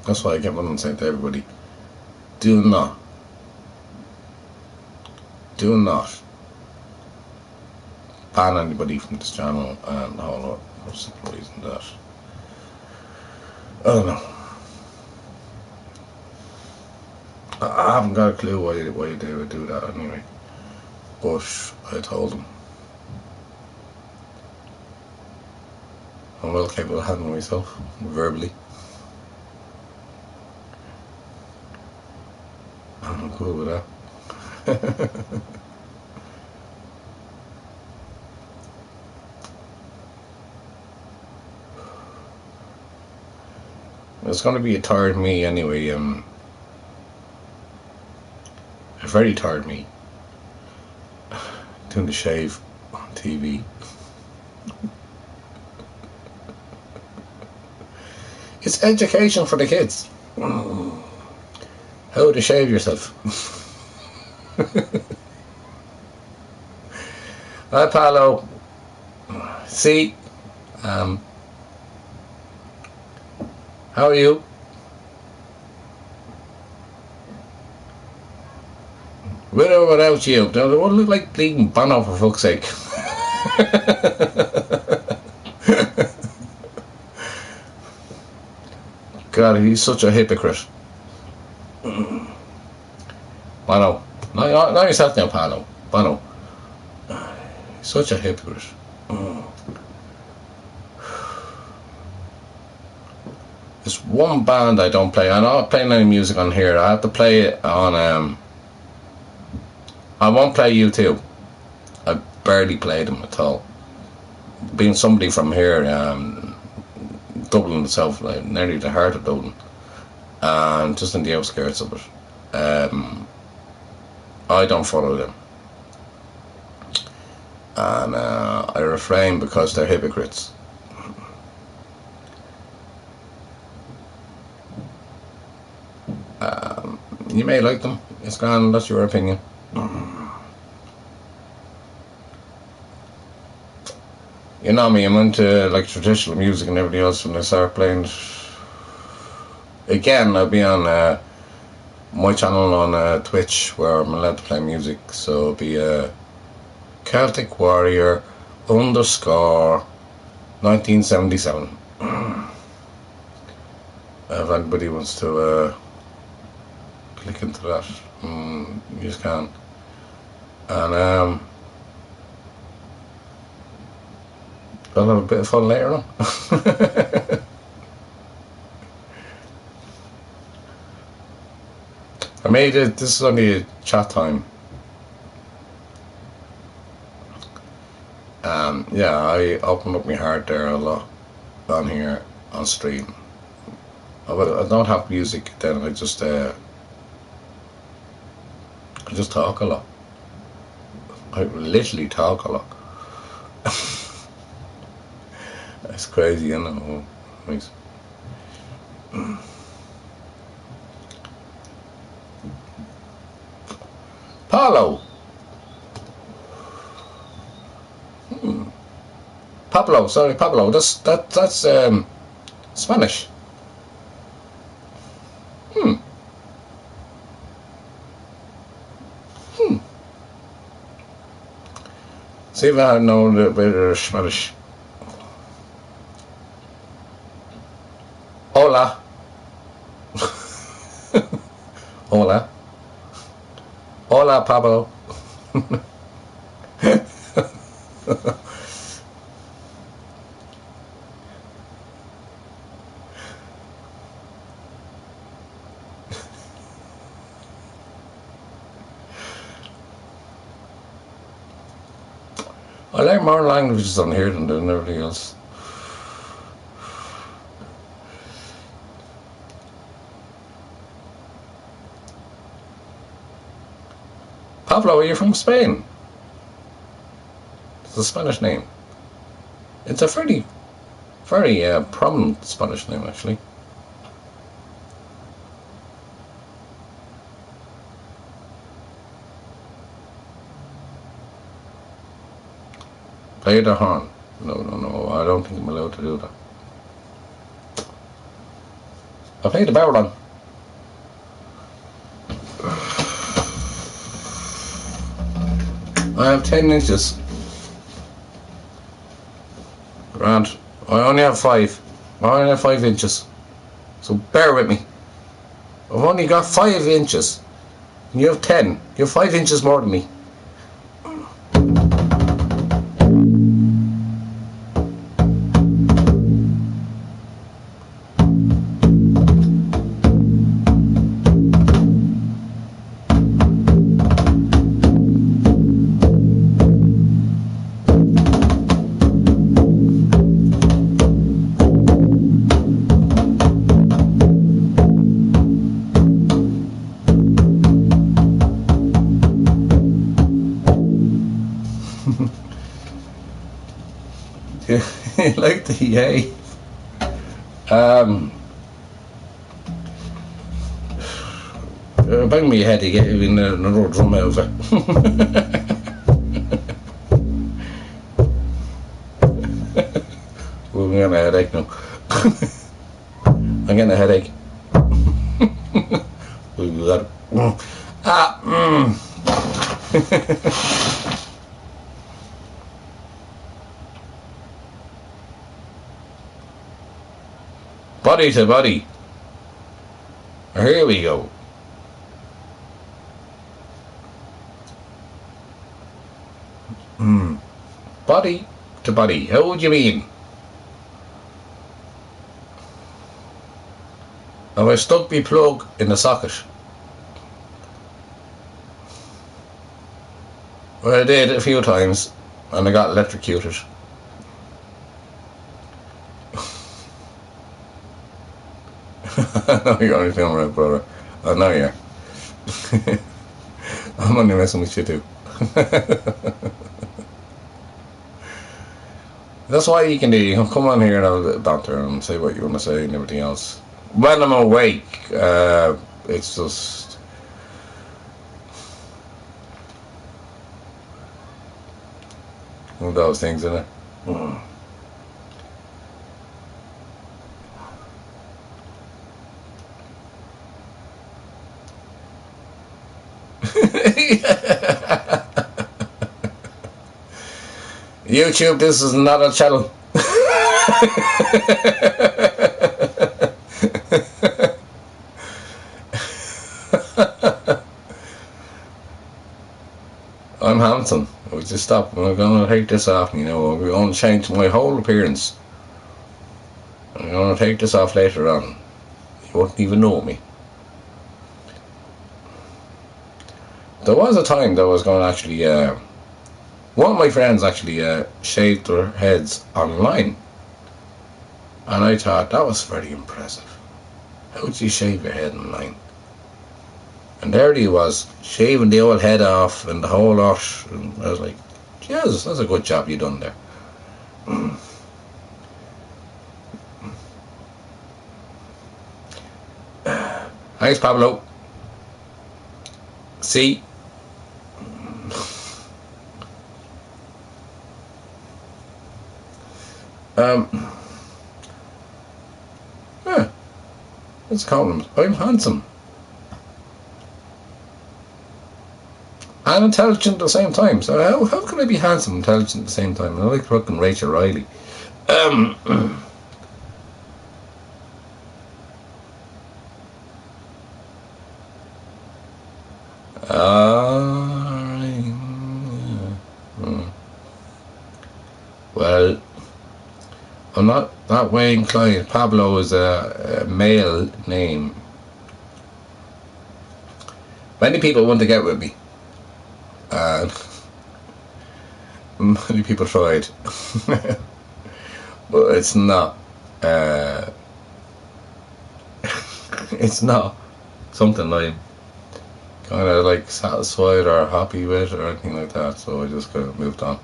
That's why I kept on saying to everybody, do not ban anybody from this channel, and a whole lot for the simple reason that I don't know. I haven't got a clue why they would do that anyway. But I told them I'm well capable of handling myself verbally. I'm cool with that. It's going to be a tired me anyway. A very tired me doing the shave on TV. It's education for the kids. How to shave yourself. Hi, Paolo. See, how are you? With or without you? Don't it look like bleeding Bono, for fuck's sake. God, he's such a hypocrite. Bono. Not yourself now, Paolo. Bono. Such a hypocrite. There's one band I don't play. I'm not playing any music on here. I have to play it on I won't play U2. I barely play them at all. Being somebody from here, Dublin itself, like nearly the heart of Dublin, and just in the outskirts of it, I don't follow them, and I refrain because they're hypocrites. You may like them. It's grand. That's your opinion. You know me, I'm into like traditional music and everything else. When I start playing again, I'll be on my channel on Twitch, where I'm allowed to play music. So it'll be Celtic Warrior _ 1977. If anybody wants to click into that. You just can't. And I'll have a bit of fun later on. I made it. This is only a chat time. Yeah, I opened up my heart there a lot on here on stream. I don't have music, then I just talk a lot. I literally talk a lot. It's crazy, you know. Paulo. Pablo, sorry, Pablo. That's Spanish. See if I know a little bit of Spanish. Hola. Hola. Hola, Pablo. I learn more languages on here than everything else. Pablo, are you from Spain? It's a Spanish name. It's a very prominent Spanish name, actually. Play the horn. No, I don't think I'm allowed to do that. I play the barrel. I have 10 inches. Grand. I only have 5. I only have 5 inches. So bear with me. I've only got 5 inches. And you have 10. You have 5 inches more than me. Like the yay. Bang me a head to get in another drum over. I'm getting a headache now. I'm getting a headache. Body to body. Here we go. Body to body. How would you mean? Now I stuck my plug in the socket. Well, I did a few times and I got electrocuted. I know you're only feeling right, brother. I know you are. I'm only messing with you too. That's why you can do. You can come on here and have a doctor and say what you want to say and everything else. When I'm awake, it's just one of those things, isn't it? YouTube, this is not a channel. I'm handsome. Would you stop? I'm going to take this off me now. I'm going to change my whole appearance. I'm going to take this off later on. You wouldn't even know me. There was a time that I was going to actually... one of my friends actually shaved their heads online. And I thought that was very impressive. How would you shave your head online? And there he was, shaving the old head off and the whole lot. And I was like, Jesus, that's a good job you done there. Thanks, Pablo. See? Yeah, it's a compliment. I'm handsome. And intelligent at the same time. So how can I be handsome and intelligent at the same time? I like fucking Rachel Riley. Well, I'm not that way inclined. Pablo is a male name. Many people want to get with me. And many people tried. But it's not. It's not something I'm kind of like satisfied or happy with or anything like that. So I just kind of moved on.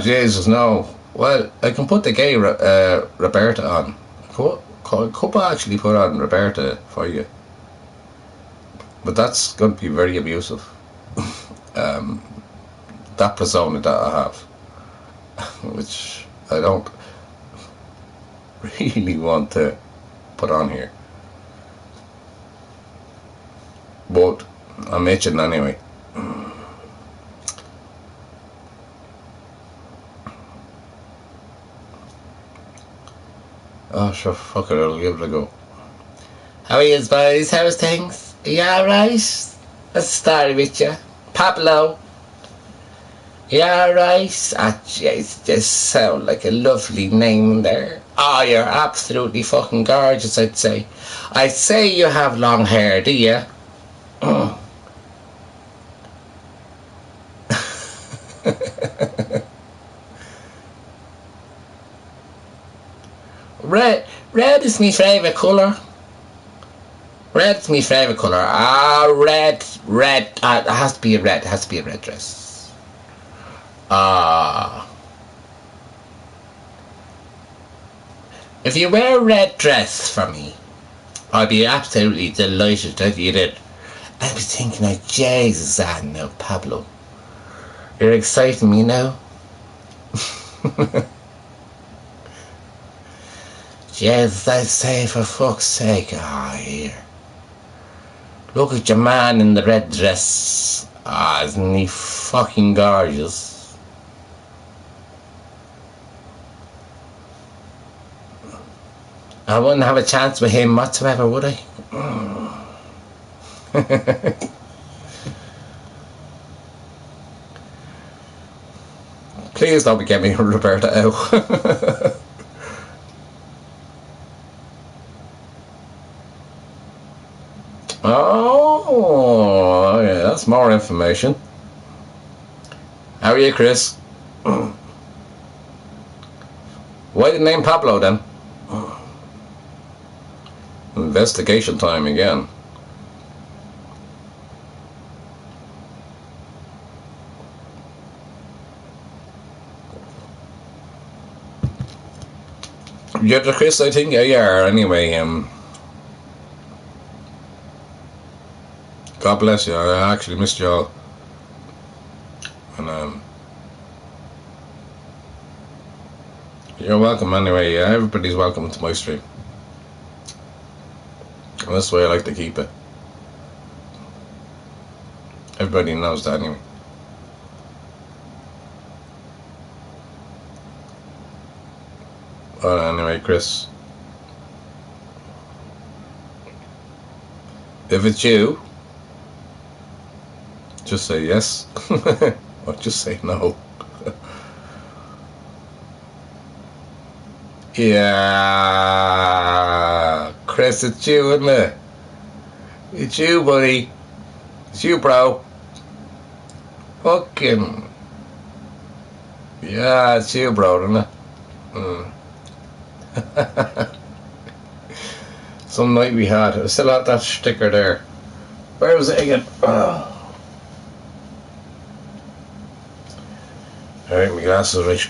Jesus, no. Well, I can put the gay Roberta on. Could actually put on Roberta for you. But that's going to be very abusive. That persona that I have. Which I don't really want to put on here. But I'm itching anyway. Oh, sure, fuck it, I'll give it a go. How are you, boys? How's things? Are you alright? What's the story with you? Pablo? You alright? Ah, jeez, just sound like a lovely name there. Oh, you're absolutely fucking gorgeous, I'd say. I'd say you have long hair, do you? Red is my favourite colour. Red's my favourite colour. Red. It has to be a red. It has to be a red dress. If you wear a red dress for me, I'd be absolutely delighted that you did. I'd be thinking, like, Jesus, no, Pablo. You're exciting me now. Jesus, I'd say, for fuck's sake. Here. Look at your man in the red dress. Isn't he fucking gorgeous? I wouldn't have a chance with him whatsoever, would I? Please don't be getting me Roberta out. Oh, yeah, that's more information. How are you, Chris? Why the name Pablo then? Investigation time again. Yeah, Chris, I think you are anyway. God bless you. I actually missed you all. And you're welcome anyway. Everybody's welcome to my stream. And that's the way I like to keep it. Everybody knows that anyway. Well, anyway, Chris, If it's you, just say yes. Or just say no. Yeah, Chris, it's you, isn't it? It's you, buddy. It's you, bro. Fucking. Yeah, it's you, bro, isn't it? Some night we had. I still had that sticker there. Where was it again? Oh. Alright, my glasses are right.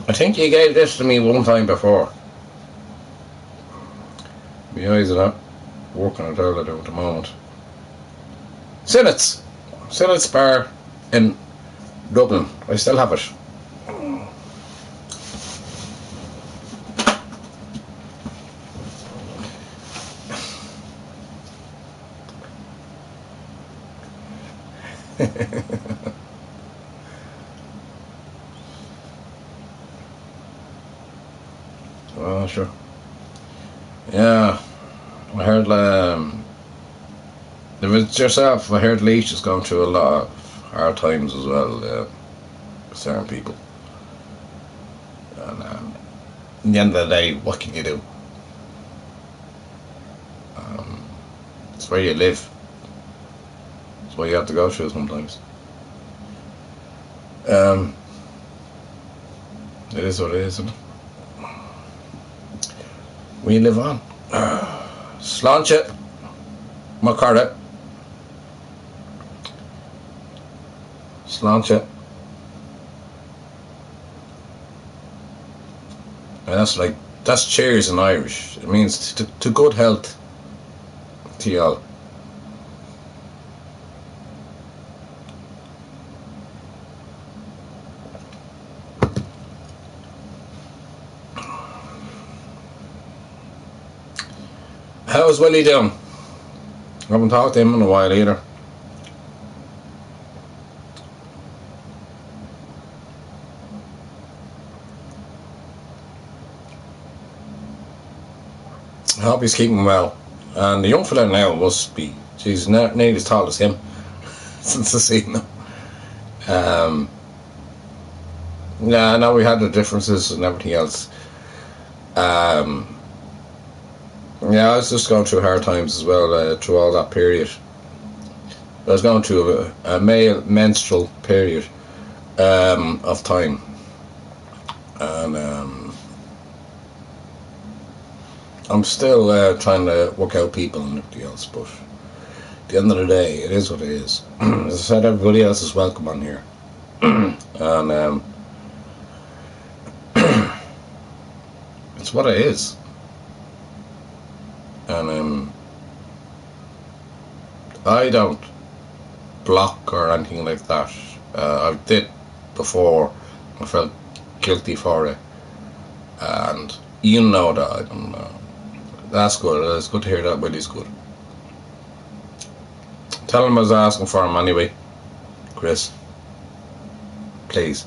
I think you gave this to me one time before. My eyes are not working at all at the moment. Sinnets Bar in Dublin. I still have it. Oh, sure. Yeah, I heard if it's yourself, I heard Leash is going through a lot of hard times as well, with certain people. And at the end of the day, what can you do? It's where you live. It's what you have to go through sometimes. It is what it is, isn't it? We live on. Sláinte, Macarta. Sláinte. And that's cheers in Irish. It means to good health to y'all. How's Willie doing? I haven't talked to him in a while either. I hope he's keeping well. And the young fella now must be, geez, nearly as tall as him since I seen him. Yeah, now we had the differences and everything else. Yeah, I was just going through hard times as well through all that period. I was going through a male menstrual period of time. And I'm still trying to work out people and everything else, but at the end of the day, it is what it is. As I said, everybody else is welcome on here. And it's what it is. And I don't block or anything like that. I did before. I felt guilty for it, and you know that I don't know. That's good. It's good to hear that Willie's good. Tell him I was asking for him anyway, Chris. Please.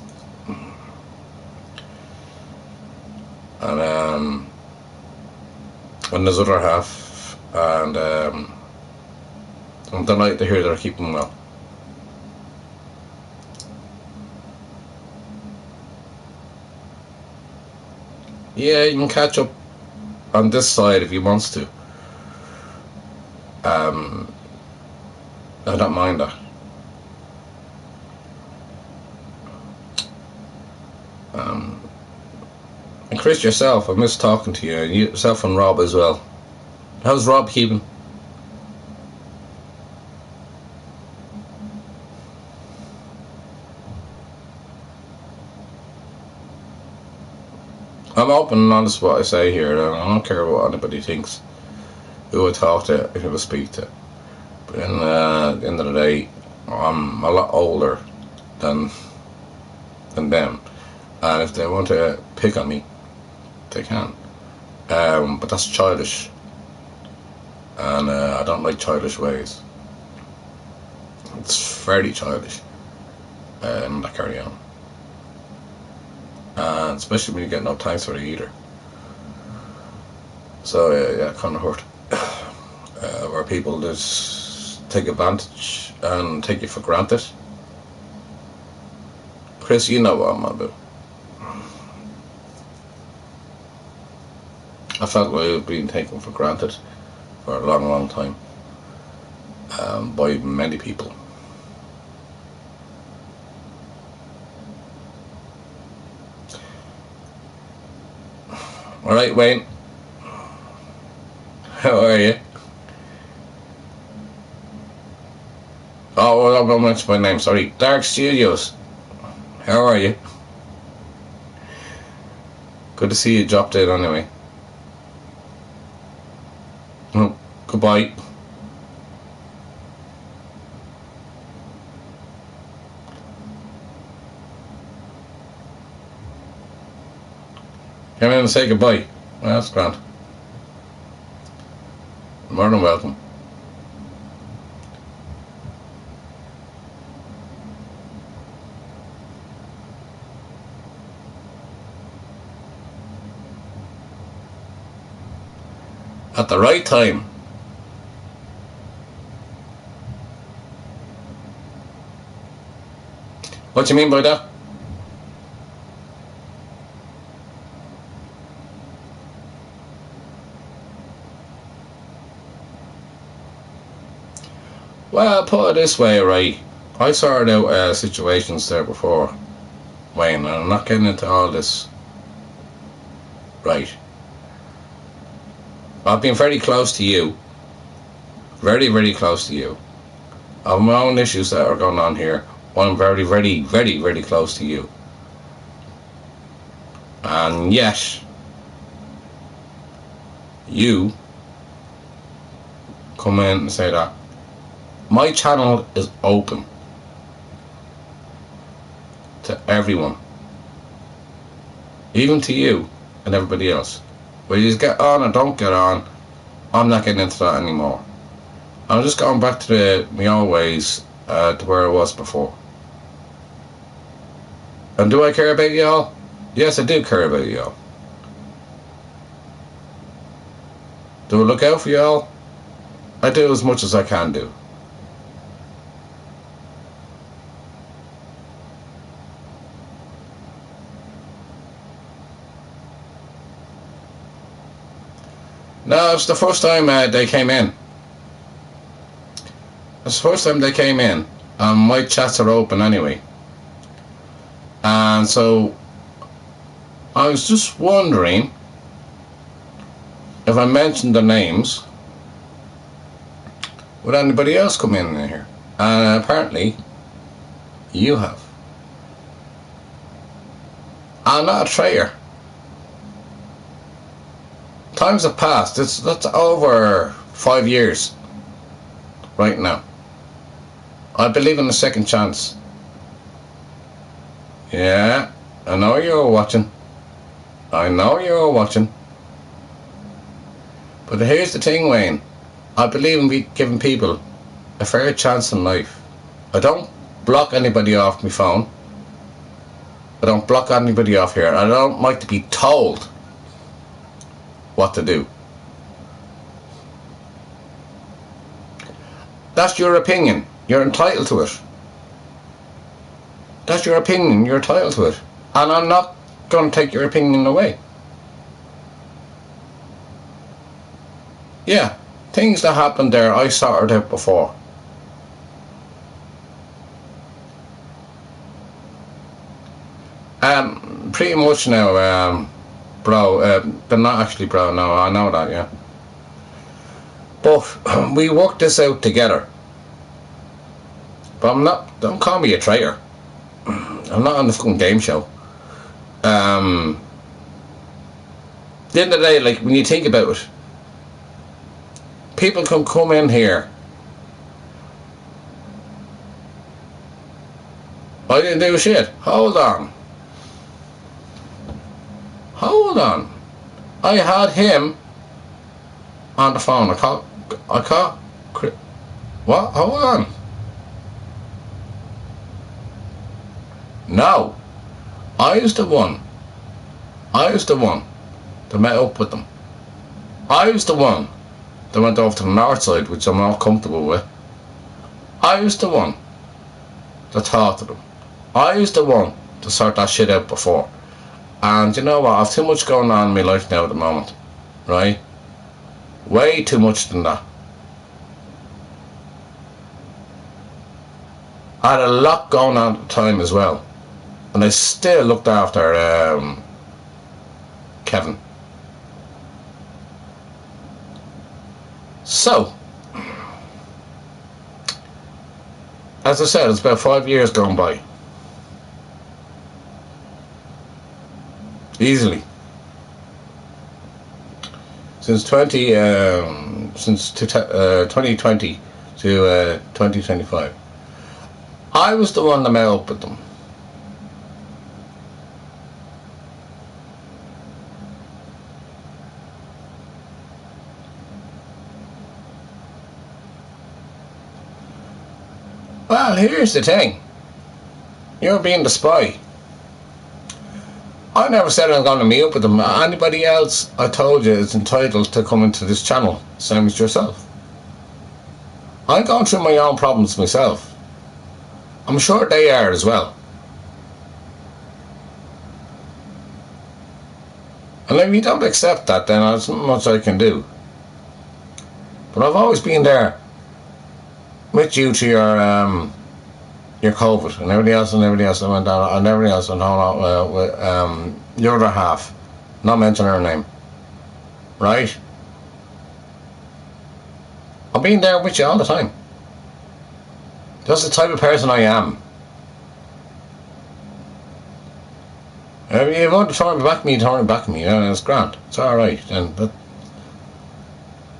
And his other half, and I'm delighted to hear they're keeping well. Yeah, you can catch up on this side if he wants to. I don't mind that. And Chris, yourself, I miss talking to you, and yourself and Rob as well. How's Rob keeping? I'm open and honest what I say here, and I don't care what anybody thinks, who I talk to, who I speak to. But at the end of the day, I'm a lot older than them, and if they want to pick on me, they can. But that's childish, and I don't like childish ways. It's fairly childish, and I carry on. And and especially when you get no thanks for it either. So yeah, it kind of hurt. Where people just take advantage and take you for granted. Chris, you know what I'm about. I felt like I was being taken for granted for a long, long time by many people. Alright, Wayne. How are you? Oh, well, I don't mention my name, sorry. Dark Studios. How are you? Good to see you dropped in anyway. Oh, goodbye. Come in and say goodbye. Well, that's grand. More than welcome. At the right time. What do you mean by that? Well, put it this way, right? I sorted out situations there before, Wayne, and I'm not getting into all this. Right. I've been very close to you. Very, very close to you. I have my own issues that are going on here. I'm very, very, very, very close to you. And yet, you come in and say that my channel is open to everyone, even to you and everybody else. Whether you get on or don't get on, I'm not getting into that anymore. I'm just going back to my old ways, to where I was before. And do I care about y'all? Yes, I do care about y'all. Do I look out for y'all? I do as much as I can do. No, it's the first time they came in. It's the first time they came in. My chats are open anyway. And so, I was just wondering if I mentioned the names, would anybody else come in here? And apparently, you have. I'm not a traitor. Times have passed. That's over 5 years right now. I believe in a second chance. Yeah, I know you're watching. I know you're watching. But here's the thing, Wayne. I believe in giving people a fair chance in life. I don't block anybody off my phone. I don't block anybody off here. I don't like to be told what to do. That's your opinion. You're entitled to it. That's your opinion. You're entitled to it. And I'm not going to take your opinion away. Yeah, things that happened there, I sorted out before. Pretty much now, bro, but not actually bro, no, I know that, yeah. But we worked this out together. But I'm not, don't call me a traitor. I'm not on the fucking game show. At the end of the day, like, when you think about it, people can come in here. I didn't do shit. Hold on. Hold on. I had him on the phone. I called. What? Hold on. No. I was the one I was the one that met up with them. I was the one that went over to the north side, which I'm not comfortable with. I was the one that talked to them. I was the one to sort that shit out before. And you know what, I've too much going on in my life now at the moment, right? Way too much than that. I had a lot going on at the time as well, and I still looked after Kevin. So, as I said, it's about 5 years gone by. Easily. Since 2020 to 2025. I was the one that met up with them. Well, here's the thing. You're being the spy. I never said I'm going to meet up with them. Anybody else, I told you, is entitled to come into this channel, same as yourself. I'm going through my own problems myself. I'm sure they are as well. And if you don't accept that, then there's not much I can do. But I've always been there with you to your COVID and everybody else that went down, and everybody else went on with the other half, not mentioning her name, right? I've been there with you all the time. That's the type of person I am. If you want to turn back at me, turn back at me. Yeah, it's grand. It's alright. But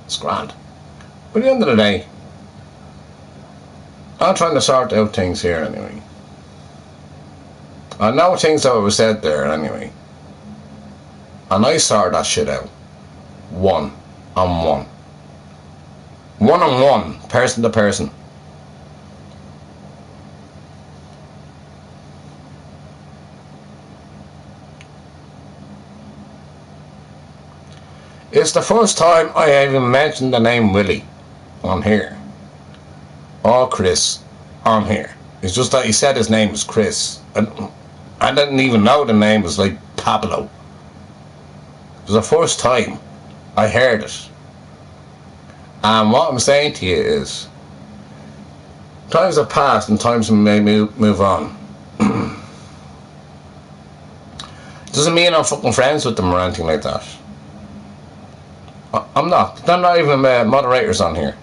it's grand. But at the end of the day, I'm trying to sort out things here anyway. I know things that were said there anyway. And I sorted that shit out. One on one. One on one, person to person. It's the first time I even mentioned the name Willie on here. Or Chris on here. It's just that he said his name was Chris. And I didn't even know the name was like Pablo. It was the first time I heard it. And what I'm saying to you is, times have passed and times may move on. Doesn't mean I'm fucking friends with them or anything like that. I'm not. They're not even moderators on here.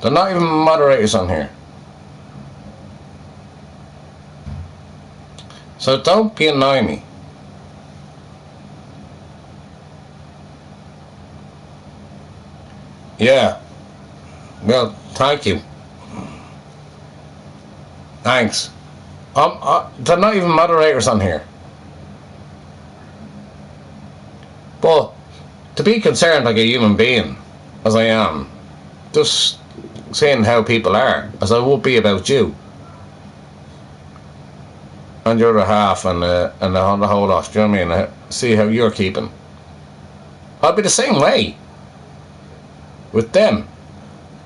They're not even moderators on here. So don't be annoying me. Yeah. Well, thank you. Thanks. They're not even moderators on here. But to be concerned like a human being, as I am, just seeing how people are, as I would be about you and your other half and the whole lot, do you know what I mean? See how you're keeping. I'll be the same way with them.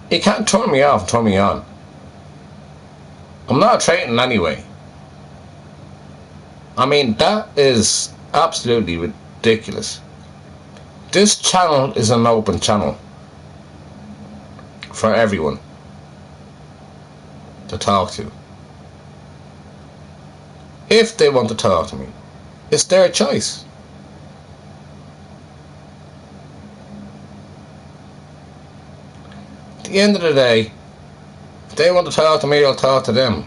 You can't turn me off and turn me on. I'm not trading anyway. I mean, that is absolutely ridiculous. This channel is an open channel for everyone to talk to. If they want to talk to me, it's their choice. At the end of the day, if they want to talk to me, I'll talk to them.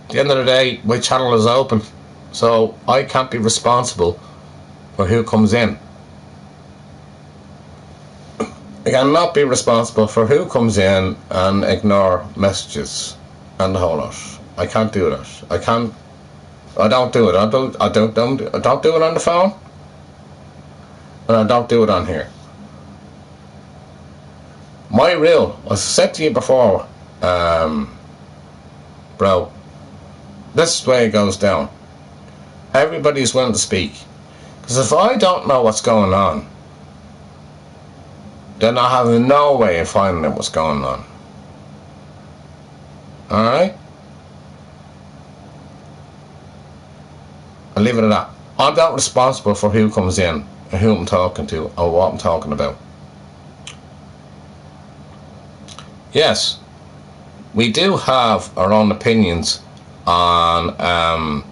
At the end of the day, my channel is open, so I can't be responsible for who comes in. I cannot be responsible for who comes in and ignore messages and the whole lot. I can't do that. I can't I don't do it. I don't do it on the phone, and I don't do it on here. My rule, I said to you before, bro, this is the way it goes down. Everybody's willing to speak. Because if I don't know what's going on, then I have no way of finding out what's going on. Alright? I'll leave it at that. I'm not responsible for who comes in, and who I'm talking to, or what I'm talking about. Yes, we do have our own opinions on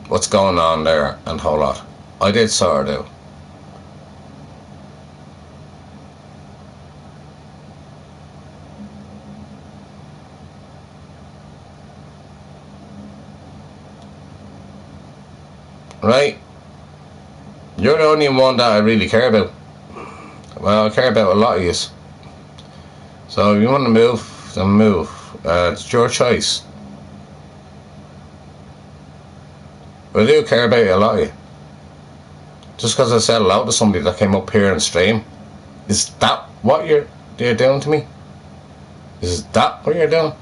what's going on there and a whole lot. I did sort of do. Right? You're the only one that I really care about. Well, I care about a lot of you. So if you want to move, then move. It's your choice. But I do care about a lot of you. Just because I said hello to somebody that came up here and stream, is that what you're doing to me? Is that what you're doing?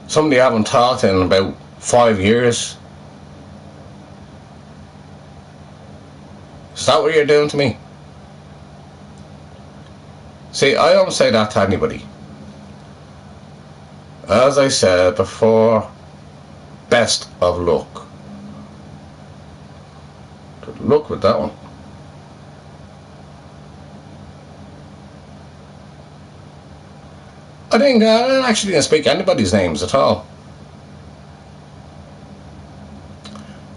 Somebody I haven't talked to in about 5 years. Is that what you're doing to me? See, I don't say that to anybody. As I said before, best of luck. Good luck with that one. I didn't actually speak anybody's names at all.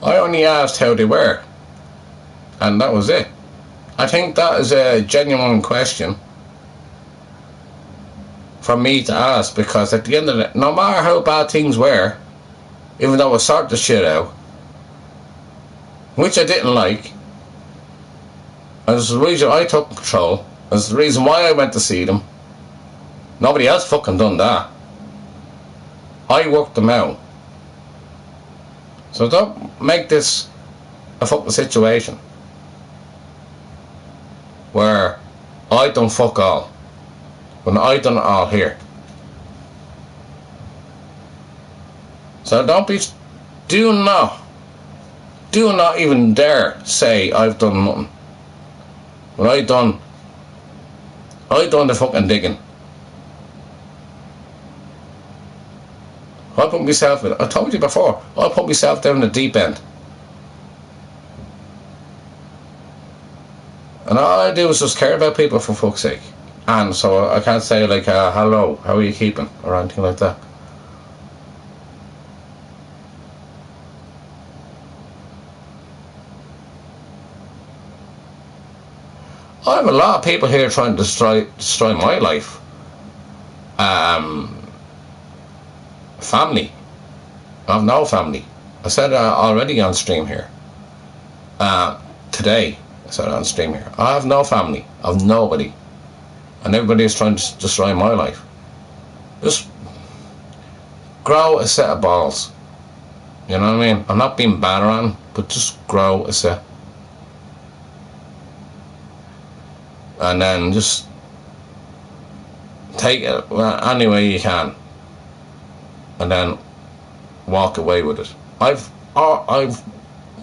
I only asked how they were, and that was it. I think that is a genuine question for me to ask, because at the end of it, no matter how bad things were, even though I sorted the shit out, which I didn't like, and it's the reason I took control, it's the reason why I went to see them. Nobody else fucking done that. I worked them out. So don't make this a fucking situation where I done fuck all when I done it all here. So do not even dare say I've done nothing. When I done the fucking digging. I put myself in, I told you before, I put myself down the deep end. And all I do is just care about people, for fuck's sake. And so I can't say like, hello, how are you keeping? Or anything like that. I have a lot of people here trying to destroy my life. Family. I have no family. I said already on stream here. Today, I said on stream here. I have no family. I have nobody. And everybody is trying to destroy my life. Just grow a set of balls. You know what I mean? I'm not being bad around, but just grow a set. And then just take it any way you can. And then walk away with it. I've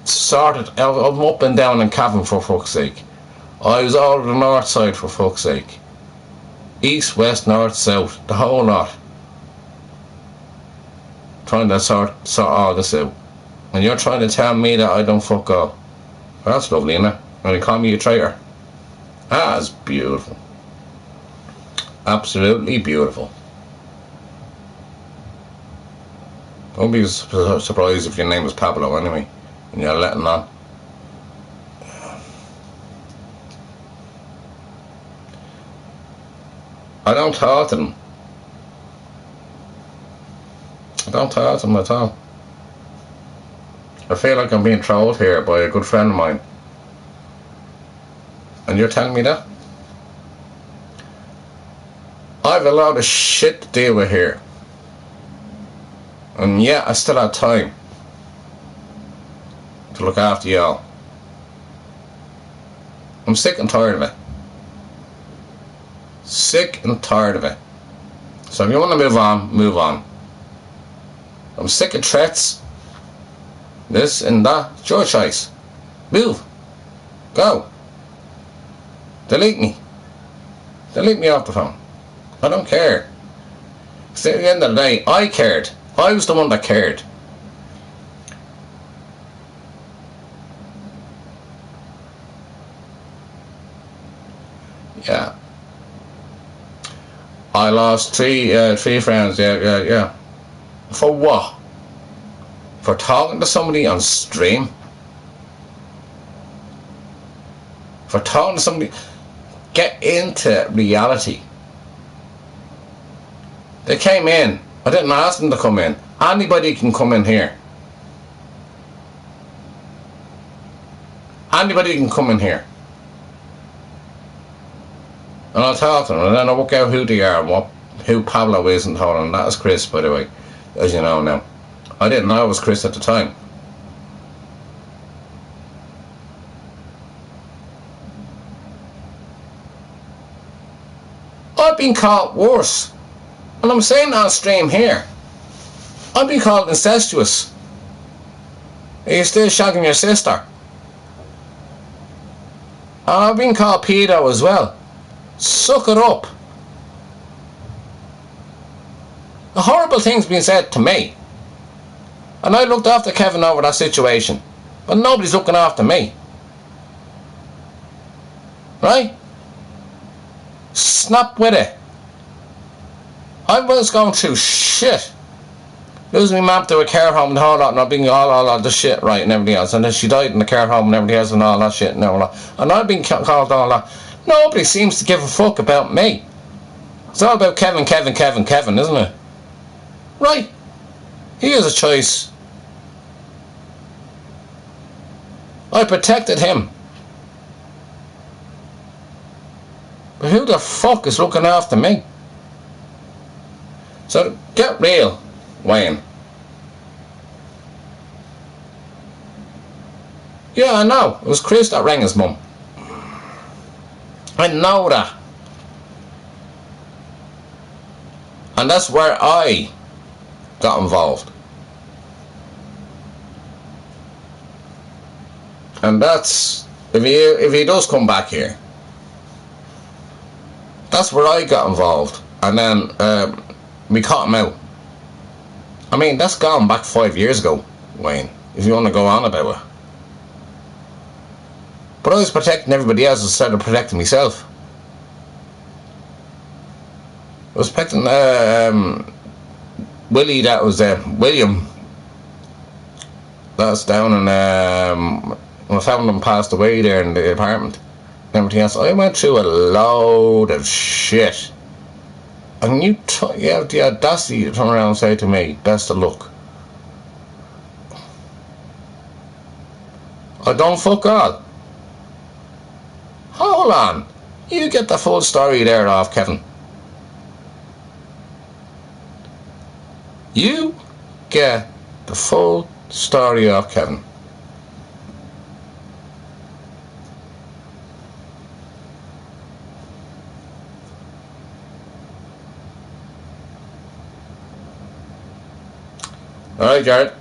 started. I'm up and down in Cavan, for fuck's sake. I was all over the north side, for fuck's sake. East, west, north, south, the whole lot. Trying to sort all this out. And you're trying to tell me that I don't fuck all. Well, that's lovely, innit? And you call me a traitor. That's beautiful. Absolutely beautiful. Don't be surprised if your name is Pablo anyway, and you're letting on. I don't talk to them. I don't talk to them at all. I feel like I'm being trolled here by a good friend of mine. And you're telling me that? I have a lot of shit to deal with here. And yeah, I still had time to look after y'all. I'm sick and tired of it. Sick and tired of it. So if you want to move on, move on. I'm sick of threats. This and that. It's your choice. Move. Go. Delete me. Delete me off the phone. I don't care. Because at the end of the day, I cared. I was the one that cared. Yeah. I lost three friends. Yeah. For what? For talking to somebody on stream? For talking to somebody? Get into reality. They came in. I didn't ask them to come in. Anybody can come in here. Anybody can come in here. And I'll talk to them, and then I'll work out who they are and who Pablo is and all. And that is Chris, by the way, as you know now. I didn't know it was Chris at the time. I've been called worse. And I'm saying on stream here. I've been called incestuous. Are you still shagging your sister? And I've been called pedo as well. Suck it up. A horrible thing's been said to me. And I looked after Kevin over that situation. But nobody's looking after me. Right? Snap with it. I was going through shit. Losing my mum to a care home and all that, not being all the shit right and everything else. And then she died in the care home and everything else and all that shit and all that. And I've been called all that. Nobody seems to give a fuck about me. It's all about Kevin, isn't it? Right. He has a choice. I protected him. But who the fuck is looking after me? So get real, Wayne. Yeah, I know. It was Chris that rang his mum. I know that. And that's where I got involved. And that's, if he does come back here, that's where I got involved. And then we caught him out. I mean, that's gone back 5 years ago, Wayne, if you want to go on about it. But I was protecting everybody else instead of protecting myself. I was protecting Willie, that was William. That's down in I was having them passed away there in the apartment and everything else. I went through a load of shit. And you have the audacity to turn around and say to me, best of luck. I don't fuck all. Hold on. You get the full story there off Kevin. You get the full story off Kevin. Alright, Jared.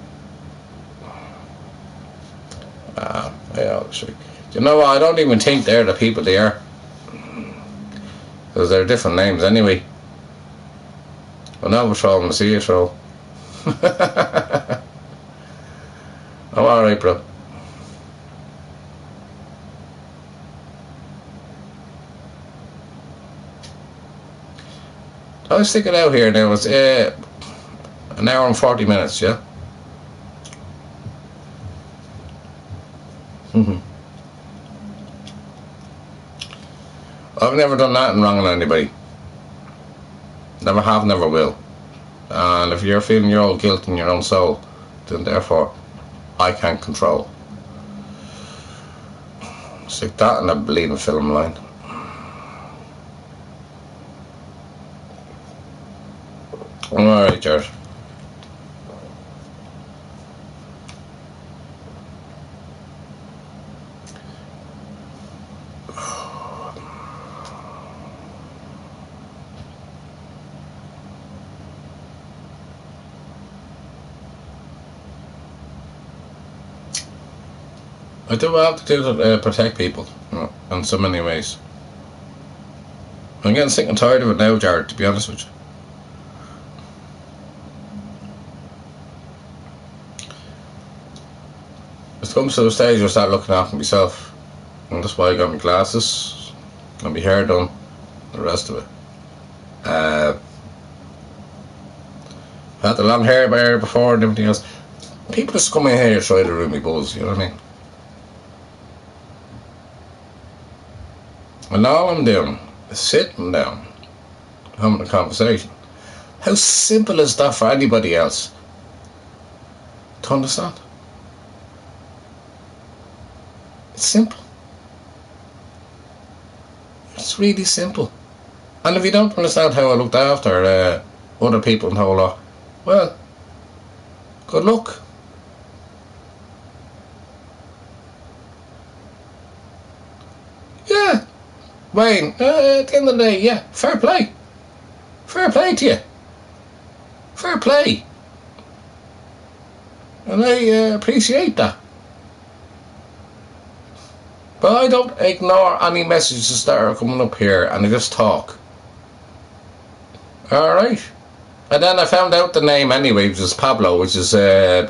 Yeah, you know what? I don't even think they're the people they are. Because they're different names anyway. Well, now we're trolling the sea troll. I'm alright, bro. I'll stick it out here now. It's an hour and 40 minutes, yeah? I've never done nothing wrong on anybody. Never have, never will. And if you're feeling your own guilt in your own soul, then therefore I can't control. Stick that in a bleeding film line. Alright, George. I do what I have to do to protect people, you know, in so many ways. I'm getting sick and tired of it now, Jared, to be honest with you. It comes to a stage where I start looking after myself, and that's why I got my glasses and my hair done, the rest of it. I had the long hair there before and everything else. People just come in here trying to ruin me buzz, you know what I mean? And all I'm doing is sitting down, having a conversation. How simple is that for anybody else to understand? It's simple. It's really simple. And if you don't understand how I looked after other people and the whole lot, well, good luck. Yeah, Wayne, at the end of the day, yeah, fair play. Fair play to you. Fair play. And I appreciate that. But I don't ignore any messages that are coming up here, and I just talk. Alright. And then I found out the name anyway, which is Pablo, which is, well,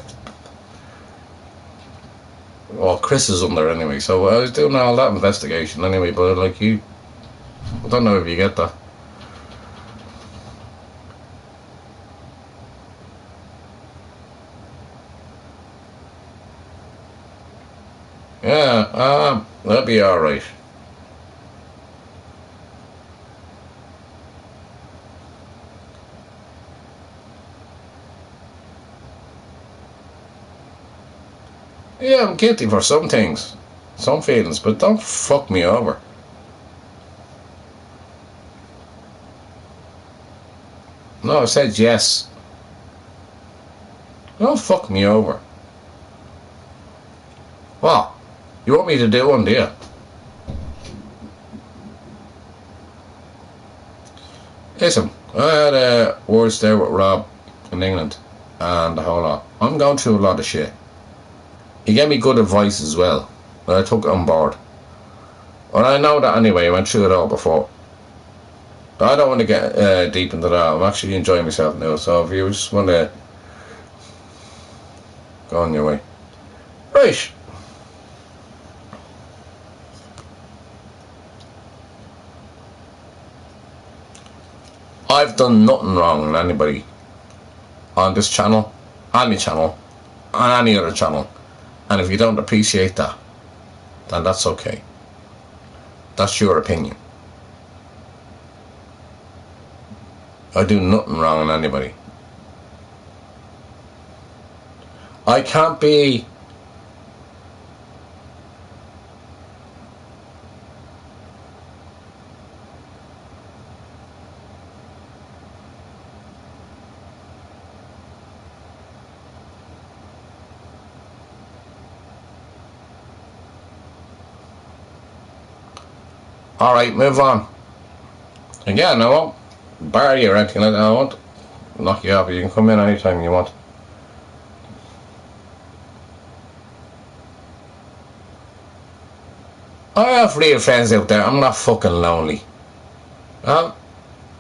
Chris is under anyway, so I was doing all that investigation anyway, but like I don't know if you get that. Yeah, that'll be alright. Yeah, I'm guilty for some things, some feelings, but don't fuck me over. No, I said yes. Don't fuck me over. What? You want me to do one, do you? Listen, I had words there with Rob in England and the whole lot. I'm going through a lot of shit. He gave me good advice as well, but I took it on board. Well, I know that anyway, I went through it all before. I don't want to get deep into that. I'm actually enjoying myself now, so if you just want to go on your way. Right. I've done nothing wrong with anybody on this channel, any channel, on any other channel. And if you don't appreciate that, then that's okay. That's your opinion. I do nothing wrong with anybody. I can't be alright, move on. Again, I won't bar you or anything like that. I won't knock you off. You can come in anytime you want. I have real friends out there. I'm not fucking lonely. The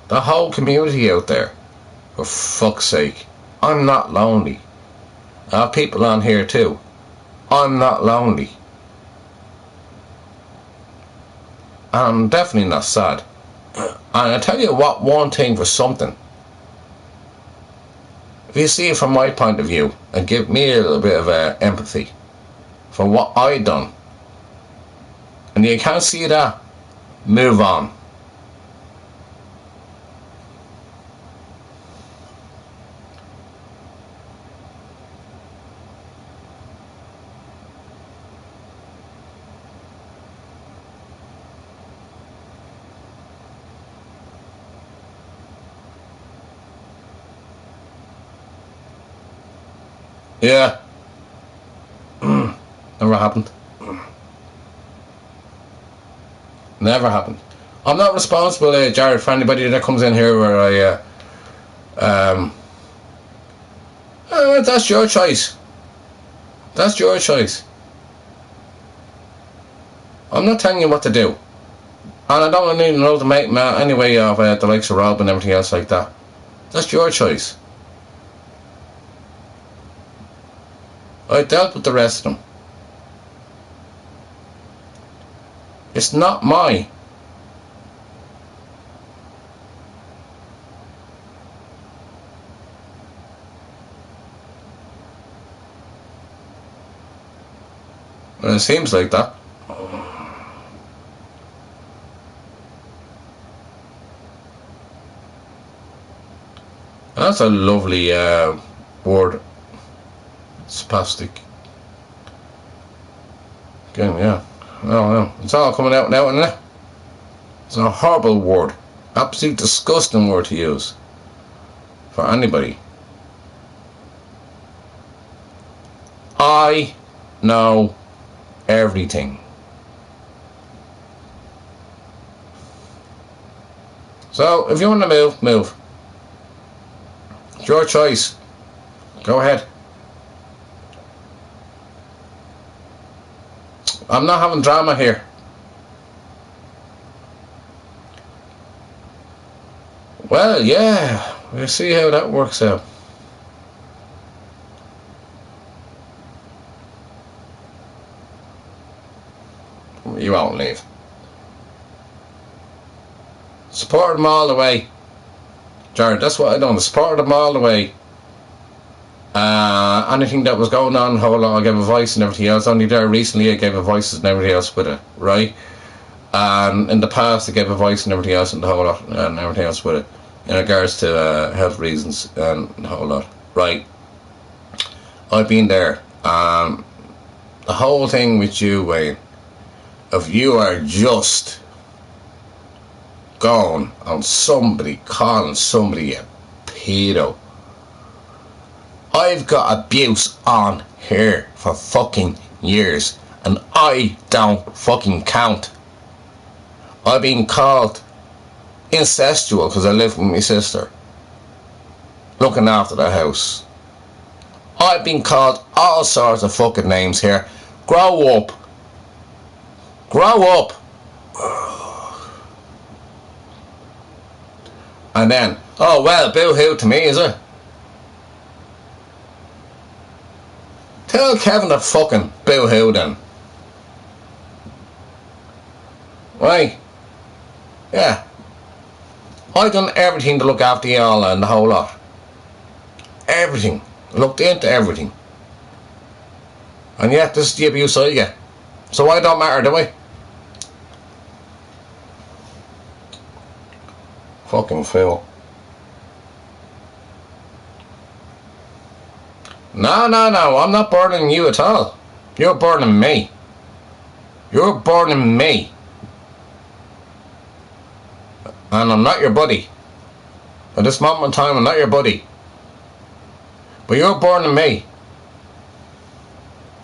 whole community out there. For fuck's sake. I'm not lonely. I have people on here too. I'm not lonely. I'm definitely not sad. And I tell you what, one thing for something. If you see it from my point of view and give me a little bit of empathy for what I done, and you can't see that, move on. Yeah. Never happened. Never happened. I'm not responsible, Jared, for anybody that comes in here where that's your choice. That's your choice. I'm not telling you what to do. And I don't need an ultimatum anyway of the likes of Rob and everything else like that. That's your choice. I dealt with the rest of them. It's not my. And it seems like that. That's a lovely word. Spastic. Again, yeah. No. It's all coming out now, isn't it? It's a horrible word. Absolute disgusting word to use. For anybody. I know everything. So, if you want to move, move. It's your choice. Go ahead. I'm not having drama here. Well, yeah. We'll see how that works out. You won't leave. Support them all the way. Jared, that's what I done. Supported them all the way. Anything that was going on, I gave a voice and everything else. Only there recently I gave a voice and everything else with it, right? And in the past I gave a voice and everything else and the whole lot and everything else with it in regards to health reasons and the whole lot, right? I've been there. The whole thing with you, Wayne, if you are just going on somebody calling somebody a pedo, I've got abuse on here for fucking years and I don't fucking count. I've been called incestual because I live with my sister looking after the house. I've been called all sorts of fucking names here. Grow up. Grow up. And then, oh well, boo-hoo to me, is it? Tell Kevin to fucking boo-hoo then. Right? Yeah. I done everything to look after y'all and the whole lot. Everything. Looked into everything. And yet, this is the abuse I get. So I don't matter, do I? Fucking fool. No, I'm not burning you at all. You're burning me. You're burning me. And I'm not your buddy. At this moment in time, I'm not your buddy. But you're burning me.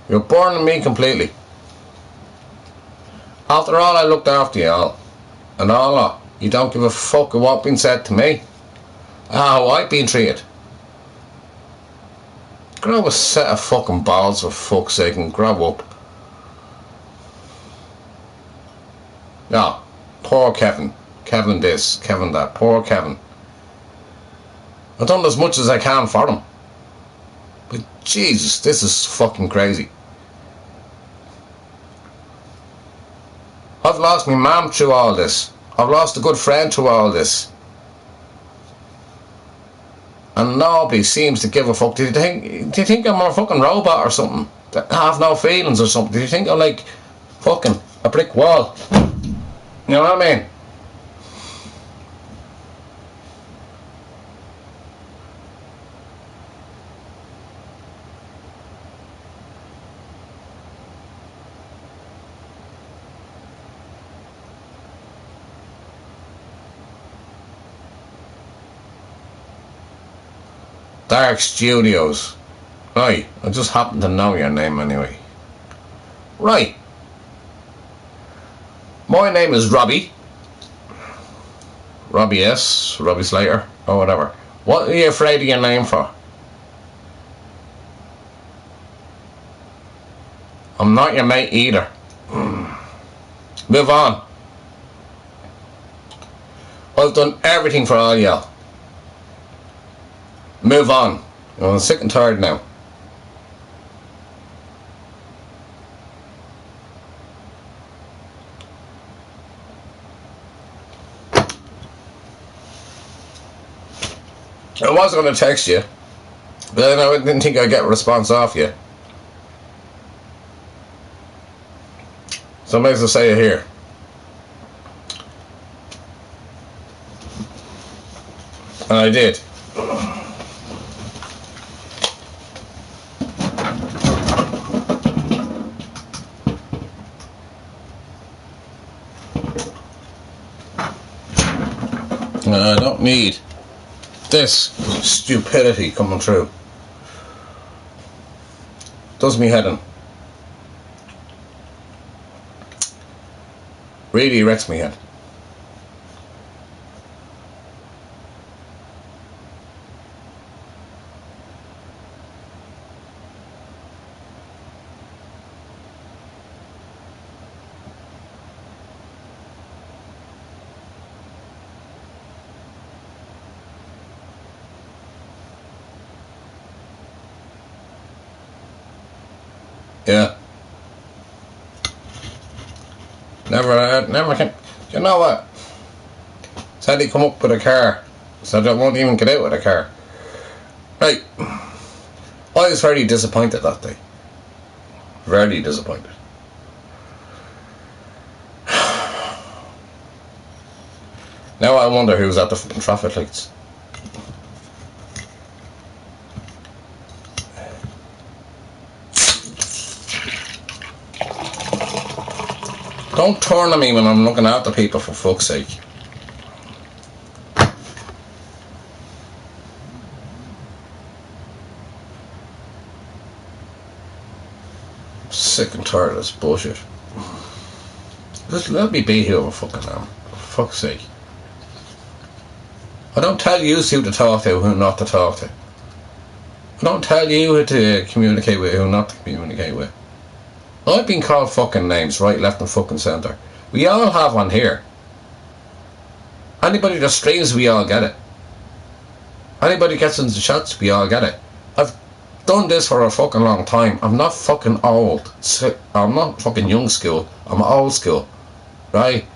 You're burning me completely. After all, I looked after you all. And all that. You don't give a fuck of what's been said to me. How I've been treated. Grow a set of fucking balls for fuck's sake and grow up. No. Poor Kevin. Kevin this, Kevin that. Poor Kevin. I've done as much as I can for him. But Jesus, this is fucking crazy. I've lost my mum through all this. I've lost a good friend through all this. And nobody seems to give a fuck. Do you think I'm a fucking robot or something? That have no feelings or something? Do you think I'm like fucking a brick wall? You know what I mean? Dark Studios. Right, I just happen to know your name anyway. Right. My name is Robbie. Robbie S. Robbie Slater. Or whatever. What are you afraid of your name for? I'm not your mate either. Move on. I've done everything for all y'all. Move on. I'm sick and tired now. I was going to text you, but then I didn't think I'd get a response off you. So I may as well say it here. And I did. I don't need this stupidity coming through. Does me head in. Really wrecks me head. Yeah. Never can. You know what? Said he come up with a car, so I won't even get out with a car. Right. I was very disappointed that day. Very disappointed. Now I wonder who's at the fucking traffic lights. Don't turn on me when I'm looking at the people, for fuck's sake. Sick and tired of this bullshit. Just let me be who I fucking am, for fuck's sake. I don't tell you who to talk to, who not to talk to. I don't tell you who to communicate with, who not to communicate with. I've been called fucking names, right, left and fucking centre. We all have one here. Anybody that streams, we all get it. Anybody gets into chats, we all get it. I've done this for a fucking long time. I'm not fucking old. I'm not fucking young school. I'm old school. Right?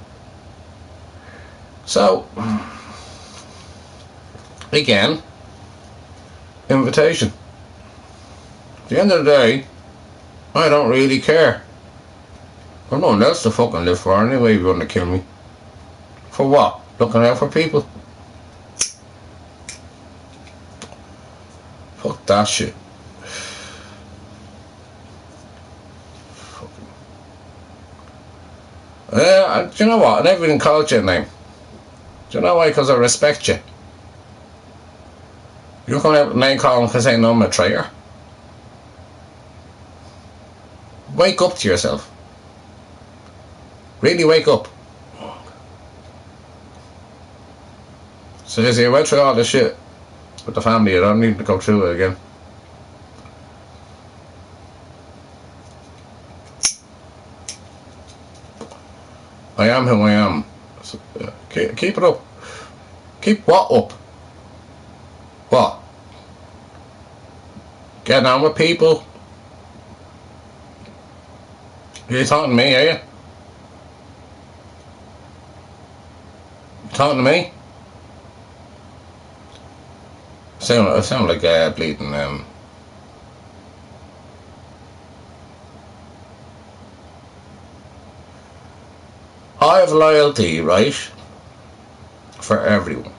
So, again, invitation. At the end of the day, I don't really care. I've no one else to fucking live for anyway. You're gonna kill me. For what? Looking out for people? Fuck that shit. Do you know what? I never even called you a name. Do you know why? Because I respect you. You're going to have a name calling because I know I'm a traitor. Wake up to yourself. Really wake up. So as I went through all this shit with the family, I don't need to go through it again. I am who I am. So, keep it up. Keep what up? What? Getting on with people? You're talking to me, are you? You talking to me? I sound like bleeding I have loyalty, right? For everyone.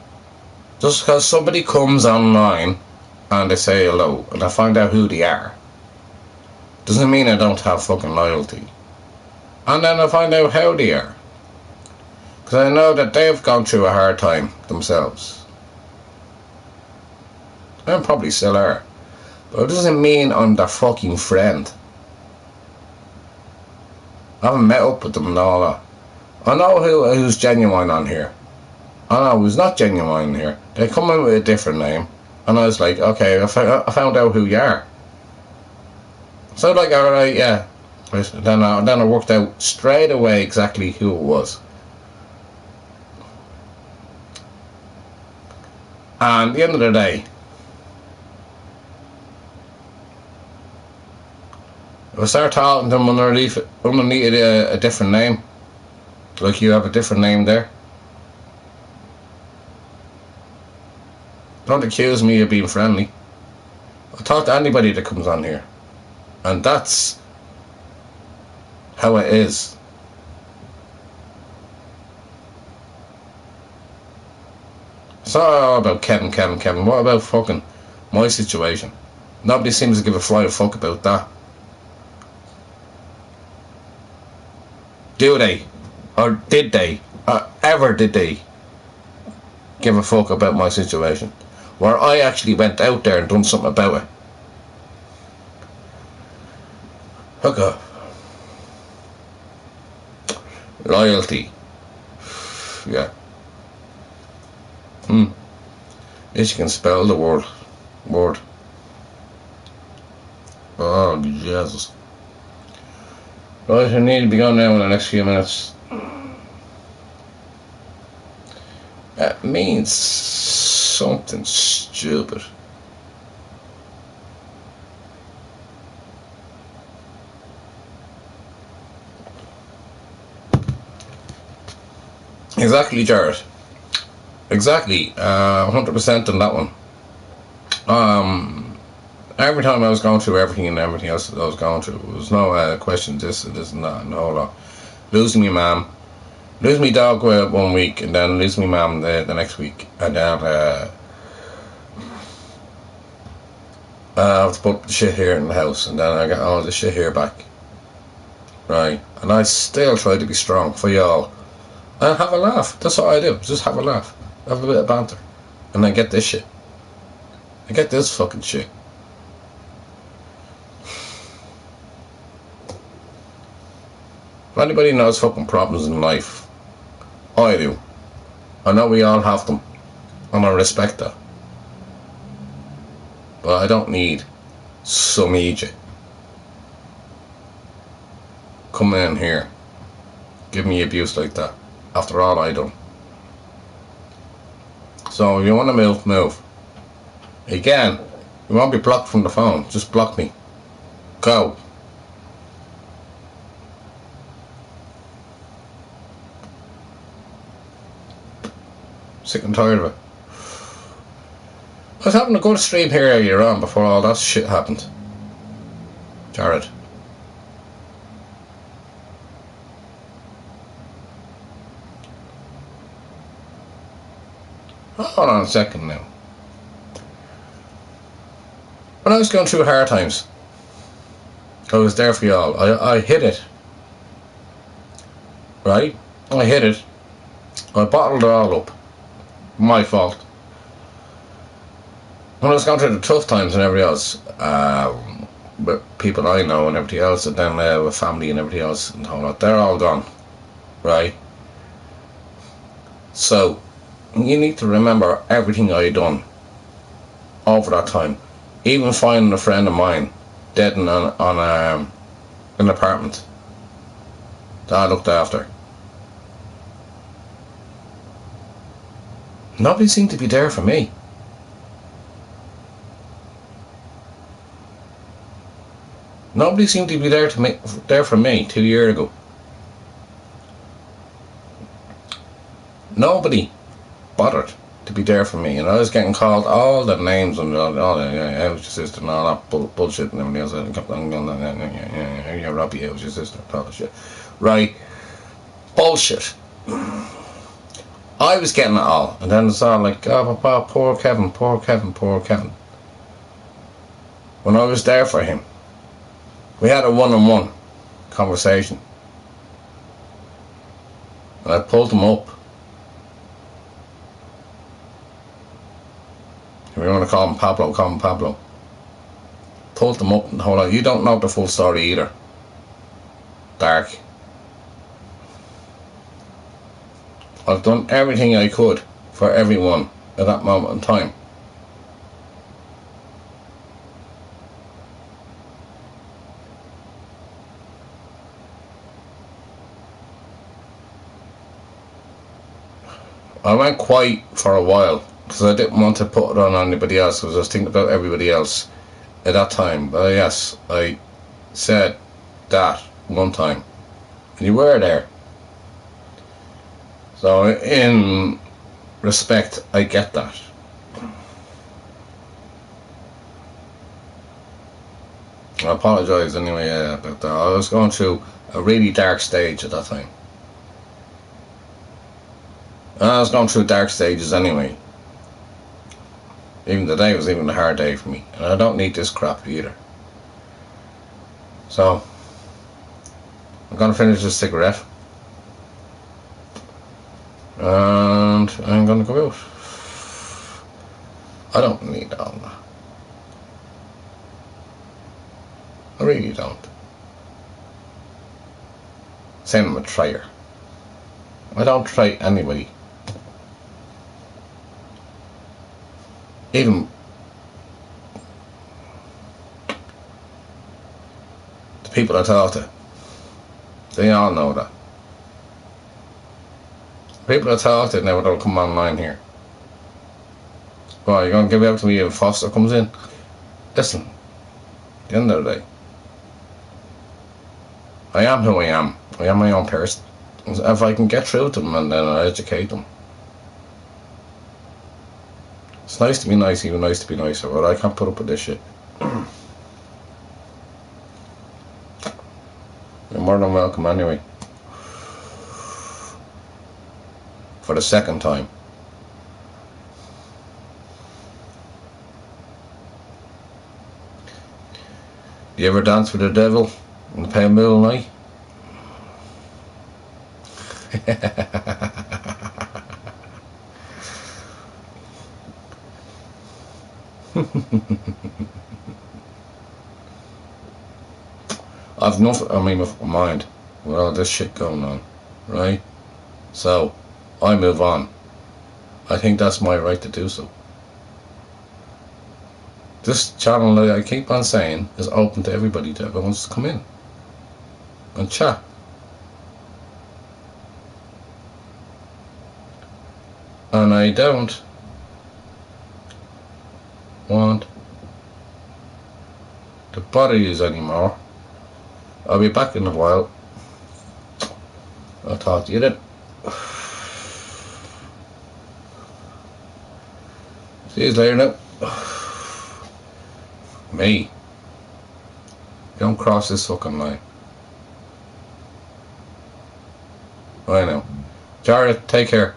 Just because somebody comes online and they say hello and I find out who they are, doesn't mean I don't have fucking loyalty. And then I find out how they are. Because I know that they've gone through a hard time themselves. And probably still are. But it doesn't mean I'm their fucking friend. I haven't met up with them and all that. I know who's genuine on here. I know who's not genuine here. They come in with a different name. And I was like, okay, I found out who you are. So like, alright, yeah. situation. Then I worked out straight away exactly who it was. And at the end of the day, if I start talking to them underneath a different name, like you have a different name there, don't accuse me of being friendly. I talk to anybody that comes on here, and that's how it is. It's not all about Kevin. What about fucking my situation? Nobody seems to give a flying fuck about that. Do they? Or did they? Or ever did they give a fuck about my situation? Where I actually went out there and done something about it. Hook up. Loyalty. Yeah. At least you can spell the word. Oh, Jesus. Right, I need to be gone now in the next few minutes. That means something stupid. Exactly, Jared. Exactly. 100% on that one. Every time I was going through everything and everything else that I was going through, there was no question this and that and all that. Losing my mum, lose my dog 1 week, and then lose my mum the next week, and then I have to put the shit here in the house, and then I get all the shit here back. Right, and I still try to be strong for y'all. And have a laugh. That's what I do. Just have a laugh. Have a bit of banter. And I get this shit. I get this fucking shit. If anybody knows fucking problems in life, I do. I know we all have them. And I respect that. But I don't need some idiot coming in here, give me abuse like that, after all I done. So if you want to move. Again, you won't be blocked from the phone, just block me. Go. Sick and tired of it. I was having a good stream here earlier on before all that shit happened. Jared. Hold on a second now. When I was going through hard times, I was there for y'all. I hit it. Right? I hit it. I bottled it all up. My fault. When I was going through the tough times and everything else, with people I know and everything else, and then with family and everything else and all that, they're all gone. Right? So, you need to remember everything I done over that time. Even finding a friend of mine dead on an apartment that I looked after. Nobody seemed to be there for me. Nobody seemed to be there for me 2 years ago. Nobody bothered to be there for me, and I was getting called all the names and all the I was your sister and all that bullshit and everything else. I kept on going, yeah, Robbie, I was your sister, all that shit. Right? Bullshit. I was getting it all, and then it's all like, oh, poor Kevin. When I was there for him, we had a one-on-one conversation, and I pulled him up. If you want to call him Pablo, call him Pablo. Pulled him up and hold on. You don't know the full story either. Dark. I've done everything I could for everyone at that moment in time. I went quiet for a while because I didn't want to put it on anybody else. Because I was thinking about everybody else at that time. But yes, I said that one time, and you were there. So in respect, I get that. I apologise anyway about that. I was going through a really dark stage at that time. I was going through dark stages anyway. Even today was even a hard day for me. And I don't need this crap either. So, I'm going to finish this cigarette. And I'm going to go out. I don't need all that. I really don't. Saying I'm a traitor. I don't try anybody. Even the people I talk to, they all know that. The people I talk to never don't come online here. Well, you're going to give it up to me if Foster comes in? Listen, at the end of the day, I am who I am. I am my own person. If I can get through to them and then I educate them. It's nice to be nice, even nice to be nicer, but I can't put up with this shit. You're more than welcome anyway. For the second time. You ever dance with the devil in the pale middle of the night? I've nothing on my mind with all this shit going on, right? So, I move on. I think that's my right to do so. This channel, like I keep on saying, is open to everybody that wants to come in and chat. And I don't want to bother you anymore. I'll be back in a while. I'll talk to you then. See you later now. Me. Don't cross this fucking line. I know. Jared, take care.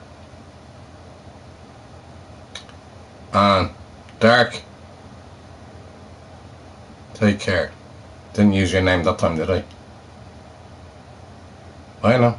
And Dark, take care. Didn't use your name that time, did I? I know.